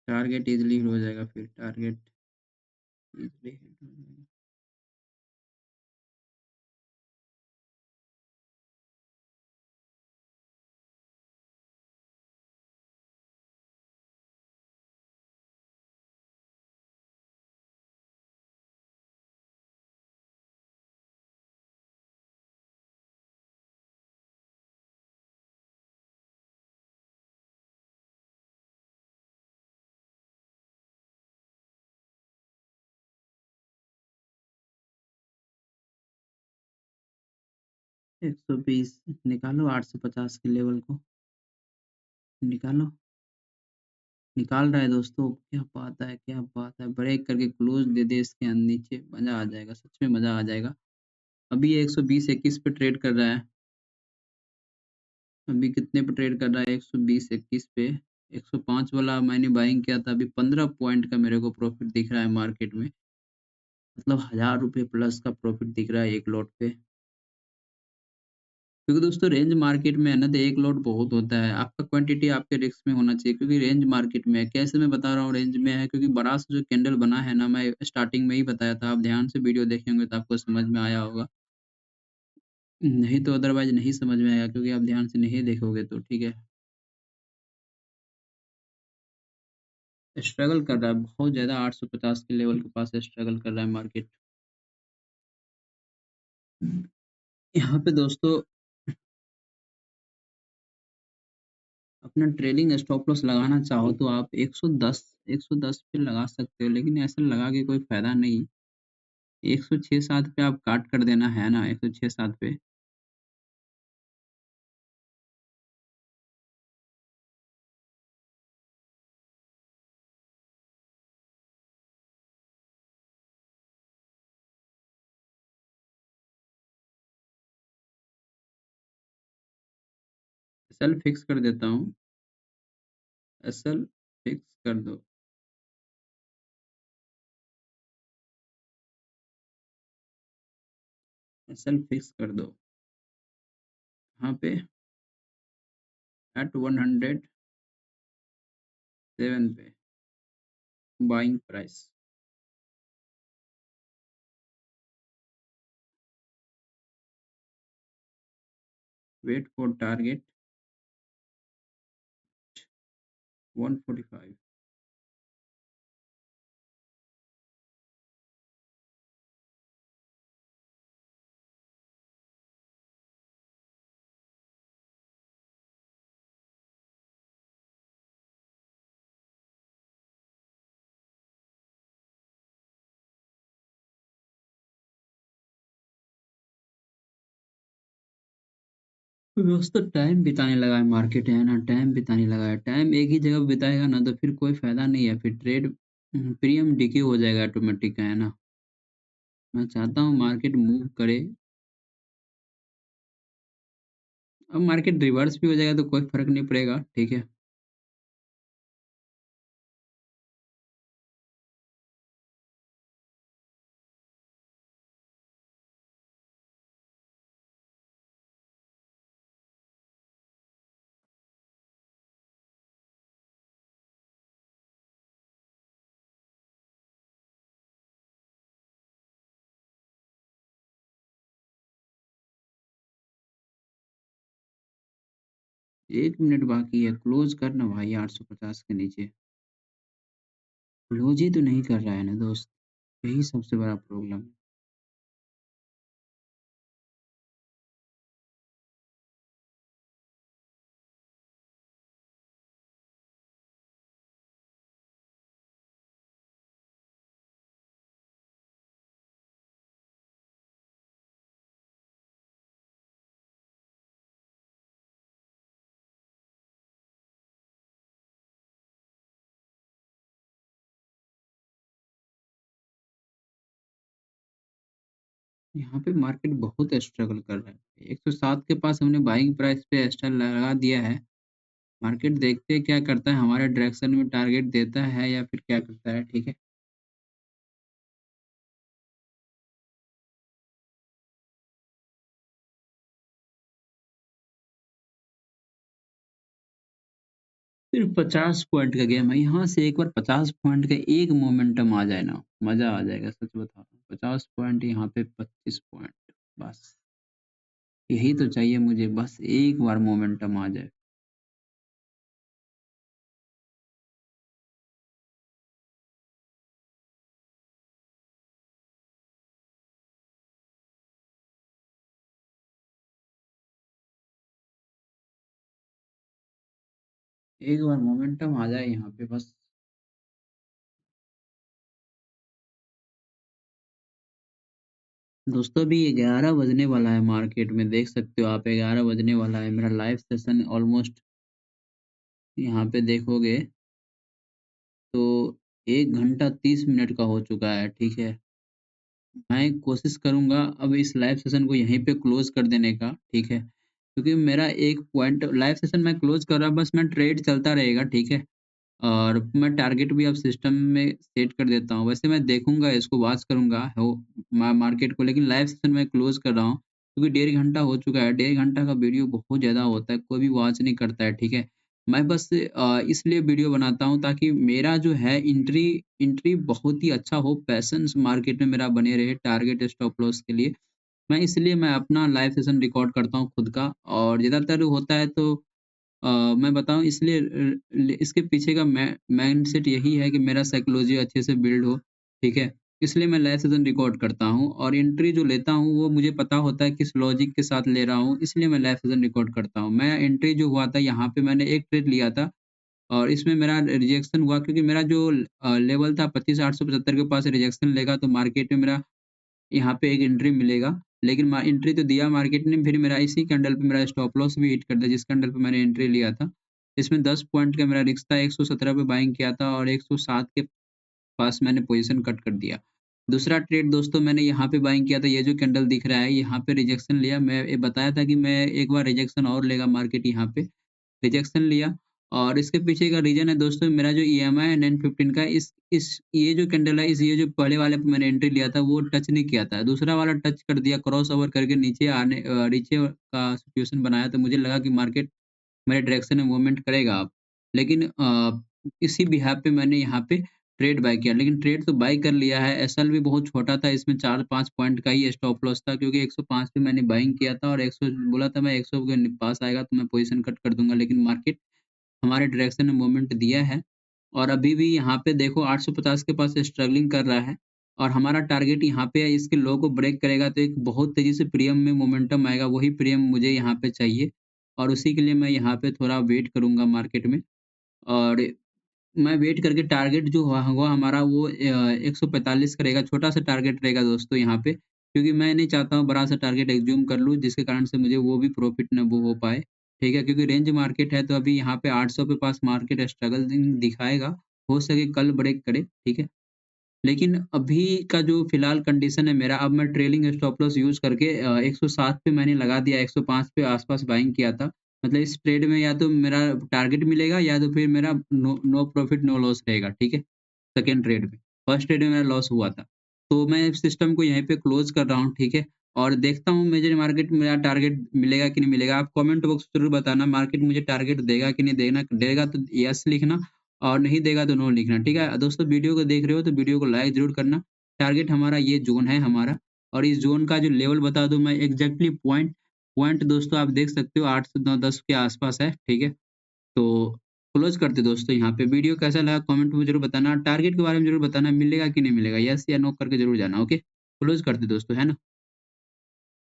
Target easily हो जाएगा, फिर टारगेट इजीली हिट हो जाएगा। एक सौ बीस निकालो, 850 के लेवल को निकालो। निकाल रहा है दोस्तों, क्या बात है, क्या बात है। ब्रेक करके क्लोज दे दे इसके नीचे, मजा आ जाएगा, सच में मजा आ जाएगा। अभी ये 120-21 पे ट्रेड कर रहा है। अभी कितने पे ट्रेड कर रहा है? 120-21 पे। 105 वाला मैंने बाइंग किया था, अभी 15 पॉइंट का मेरे को प्रॉफिट दिख रहा है मार्केट में। मतलब 1000 रुपए प्लस का प्रॉफिट दिख रहा है एक लॉट पे। क्योंकि दोस्तों रेंज मार्केट में है ना, तो एक लॉट बहुत होता है। आपका क्वांटिटी आपके रिस्क में होना चाहिए, क्योंकि रेंज मार्केट में है। कैसे मैं बता रहा हूँ रेंज में है? क्योंकि बड़ा सा जो कैंडल बना है ना, मैं स्टार्टिंग में ही बताया था। आप ध्यान से वीडियो देखे होंगे तो आपको समझ में आया होगा। नहीं तो अदरवाइज नहीं समझ में आएगा, क्योंकि आप ध्यान से नहीं देखोगे तो, ठीक है। स्ट्रगल कर रहा है बहुत ज्यादा, 850 के लेवल के पास स्ट्रगल कर रहा है मार्केट। यहाँ पे दोस्तों अपना ट्रेलिंग स्टॉप लॉस लगाना चाहो तो आप 110 पे लगा सकते हो, लेकिन ऐसा लगा के कोई फायदा नहीं। 106-7 पे आप काट कर देना है ना, 106-7 पे। एसएल फिक्स कर देता हूँ। एसएल फिक्स कर दो। एसएल फिक्स कर दो। यहाँ पे एट 107 पे buying price. Wait for target 145। दोस्तों टाइम बिताने लगा है मार्केट, है ना, टाइम बिताने लगा है। टाइम एक ही जगह बिताएगा ना, तो फिर कोई फायदा नहीं है, फिर ट्रेड प्रीमियम डीके हो जाएगा ऑटोमेटिक, है ना। मैं चाहता हूँ मार्केट मूव करे। अब मार्केट रिवर्स भी हो जाएगा तो कोई फर्क नहीं पड़ेगा, ठीक है। एक मिनट बाकी है, क्लोज करना भाई 850 के नीचे। क्लोज ही तो नहीं कर रहा है ना दोस्त, यही सबसे बड़ा प्रॉब्लम है। यहाँ पे मार्केट बहुत स्ट्रगल कर रहा है। 107 के पास हमने बाइंग प्राइस पे स्टॉप लगा दिया है। मार्केट देखते हैं क्या करता है, हमारे डायरेक्शन में टारगेट देता है या फिर क्या करता है, ठीक है। सिर्फ़ 50 पॉइंट का गेम है, यहाँ से एक बार 50 पॉइंट का एक मोमेंटम आ जाए ना, मज़ा आ जाएगा सच बता रहा हूँ। 50 पॉइंट यहाँ पे 25 पॉइंट बस, यही तो चाहिए मुझे बस एक बार मोमेंटम आ जाए। एक बार मोमेंटम आ जाए यहाँ पे बस। दोस्तों अभी 11 बजने वाला है मार्केट में देख सकते हो आप 11 बजने वाला है। मेरा लाइव सेशन ऑलमोस्ट यहाँ पे देखोगे तो 1 घंटा 30 मिनट का हो चुका है, ठीक है? मैं कोशिश करूँगा अब इस लाइव सेशन को यहीं पे क्लोज़ कर देने का, ठीक है? क्योंकि मेरा एक पॉइंट लाइव सेशन मैं क्लोज़ कर रहा बस मैं ट्रेड चलता रहेगा, ठीक है? और मैं टारगेट भी अब सिस्टम में सेट कर देता हूँ। वैसे मैं देखूँगा इसको वॉच करूँगा हो मार्केट को लेकिन लाइव सेशन मैं क्लोज़ कर रहा हूँ क्योंकि डेढ़ घंटा हो चुका है। डेढ़ घंटा का वीडियो बहुत ज़्यादा होता है, कोई भी वॉच नहीं करता है, ठीक है? मैं बस इसलिए वीडियो बनाता हूँ ताकि मेरा जो है एंट्री एंट्री बहुत ही अच्छा हो, पैशंस मार्केट में मेरा बने रहे टारगेट स्टॉप लॉस के लिए। मैं अपना लाइव सेशन रिकॉर्ड करता हूँ खुद का और ज़्यादातर होता है तो मैं बताऊँ इसलिए इसके पीछे का माइंडसेट यही है कि मेरा साइकोलॉजी अच्छे से बिल्ड हो, ठीक है? इसलिए मैं लाइव सेशन रिकॉर्ड करता हूँ और एंट्री जो लेता हूँ वो मुझे पता होता है किस लॉजिक के साथ ले रहा हूँ, इसलिए मैं लाइव सेशन रिकॉर्ड करता हूँ। मैं एंट्री जो हुआ था यहाँ पे मैंने एक ट्रेड लिया था और इसमें मेरा रिजेक्शन हुआ क्योंकि मेरा जो लेवल था 25,875 के पास रिजेक्शन लेगा तो मार्केट में मेरा यहाँ पे एक एंट्री मिलेगा, लेकिन एंट्री तो दिया मार्केट ने फिर मेरा इसी कैंडल पे मेरा स्टॉप लॉस भी हिट कर दिया जिस कैंडल पे मैंने एंट्री लिया था। इसमें 10 पॉइंट का मेरा रिस्क था 117 पे बाइंग किया था और 107 के पास मैंने पोज़ीशन कट कर दिया। दूसरा ट्रेड दोस्तों मैंने यहाँ पे बाइंग किया था ये जो कैंडल दिख रहा है यहाँ पे रिजेक्शन लिया मैं ये बताया था कि मैं एक बार रिजेक्शन और लेगा मार्केट यहाँ पे रिजेक्शन लिया और इसके पीछे का रीज़न है दोस्तों मेरा जो ईएमआई है 915 का इस ये जो कैंडल है इस ये जो पहले वाले पे मैंने एंट्री लिया था वो टच नहीं किया था। दूसरा वाला टच कर दिया क्रॉस ओवर करके नीचे का सिचुएशन बनाया तो मुझे लगा कि मार्केट मेरे डायरेक्शन में मूवमेंट करेगा अब। लेकिन इसी बिहाफ़ पे मैंने यहाँ पे ट्रेड बाय किया। लेकिन ट्रेड तो बाय कर लिया है, एसएल भी बहुत छोटा था, इसमें 4-5 पॉइंट का ही स्टॉप लॉस था क्योंकि 105 पे मैंने बाइंग किया था और 100 बोला था मैं 100 के पास आएगा तो मैं पोज़ीशन कट कर दूँगा। लेकिन मार्केट हमारे डायरेक्शन में मूवमेंट दिया है और अभी भी यहाँ पे देखो 850 के पास स्ट्रगलिंग कर रहा है और हमारा टारगेट यहाँ पे है इसके लो को ब्रेक करेगा तो एक बहुत तेज़ी से प्रीमियम में मोमेंटम आएगा, वही प्रीमियम मुझे यहाँ पे चाहिए और उसी के लिए मैं यहाँ पे थोड़ा वेट करूँगा मार्केट में और मैं वेट करके टारगेट जो हुआ हुआ हमारा वो 145 का रहेगा, छोटा-सा टारगेट रहेगा दोस्तों यहाँ पे, क्योंकि मैं नहीं चाहता हूँ बड़ा-सा टारगेट एज़्यूम कर लूँ, जिसके कारण से मुझे वो भी प्रॉफ़िट ना वो हो पाए, ठीक है? क्योंकि रेंज मार्केट है, तो अभी यहाँ पे 800 के पास मार्केट स्ट्रगलिंग दिखाएगा, हो सके कल ब्रेक करे, ठीक है? लेकिन अभी का जो फ़िलहाल कंडीशन है मेरा, अब मैं ट्रेलिंग स्टॉप लॉस यूज़ करके 107 पे मैंने लगा दिया, 105 पे आस-पास बाइंग किया था। मतलब इस ट्रेड में या तो मेरा टारगेट मिलेगा या तो फिर मेरा no no profit no loss रहेगा, ठीक है? सेकंड ट्रेड में। फर्स्ट ट्रेड में मेरा लॉस हुआ था। तो मैं इस सिस्टम को यहीं पे क्लोज़ कर रहा हूँ, ठीक है? और देखता हूँ मुझे मार्केट मेरा टारगेट मिलेगा कि नहीं मिलेगा। आप कमेंट बॉक्स ज़रूर बताना मार्केट मुझे टारगेट देगा कि नहीं देना देगा तो येस लिखना और नहीं देगा तो नो लिखना, ठीक है? दोस्तों वीडियो को देख रहे हो तो वीडियो को लाइक ज़रूर करना। टारगेट हमारा ये ज़ोन है हमारा और इस ज़ोन का जो लेवल बता दूँ मैं एग्ज़ैक्टली पॉइंट पॉइंट दोस्तों आप देख सकते हो 8 से 9-10 के आस-पास है, ठीक है? तो क्लोज़ करते दोस्तों यहाँ पे। वीडियो कैसा लगा कमेंट में ज़रूर बताना। टारगेट के बारे में ज़रूर बताना मिलेगा कि नहीं मिलेगा? येस या नो करके ज़रूर जाना, ओके? क्लोज़ करते दोस्तों, है ना?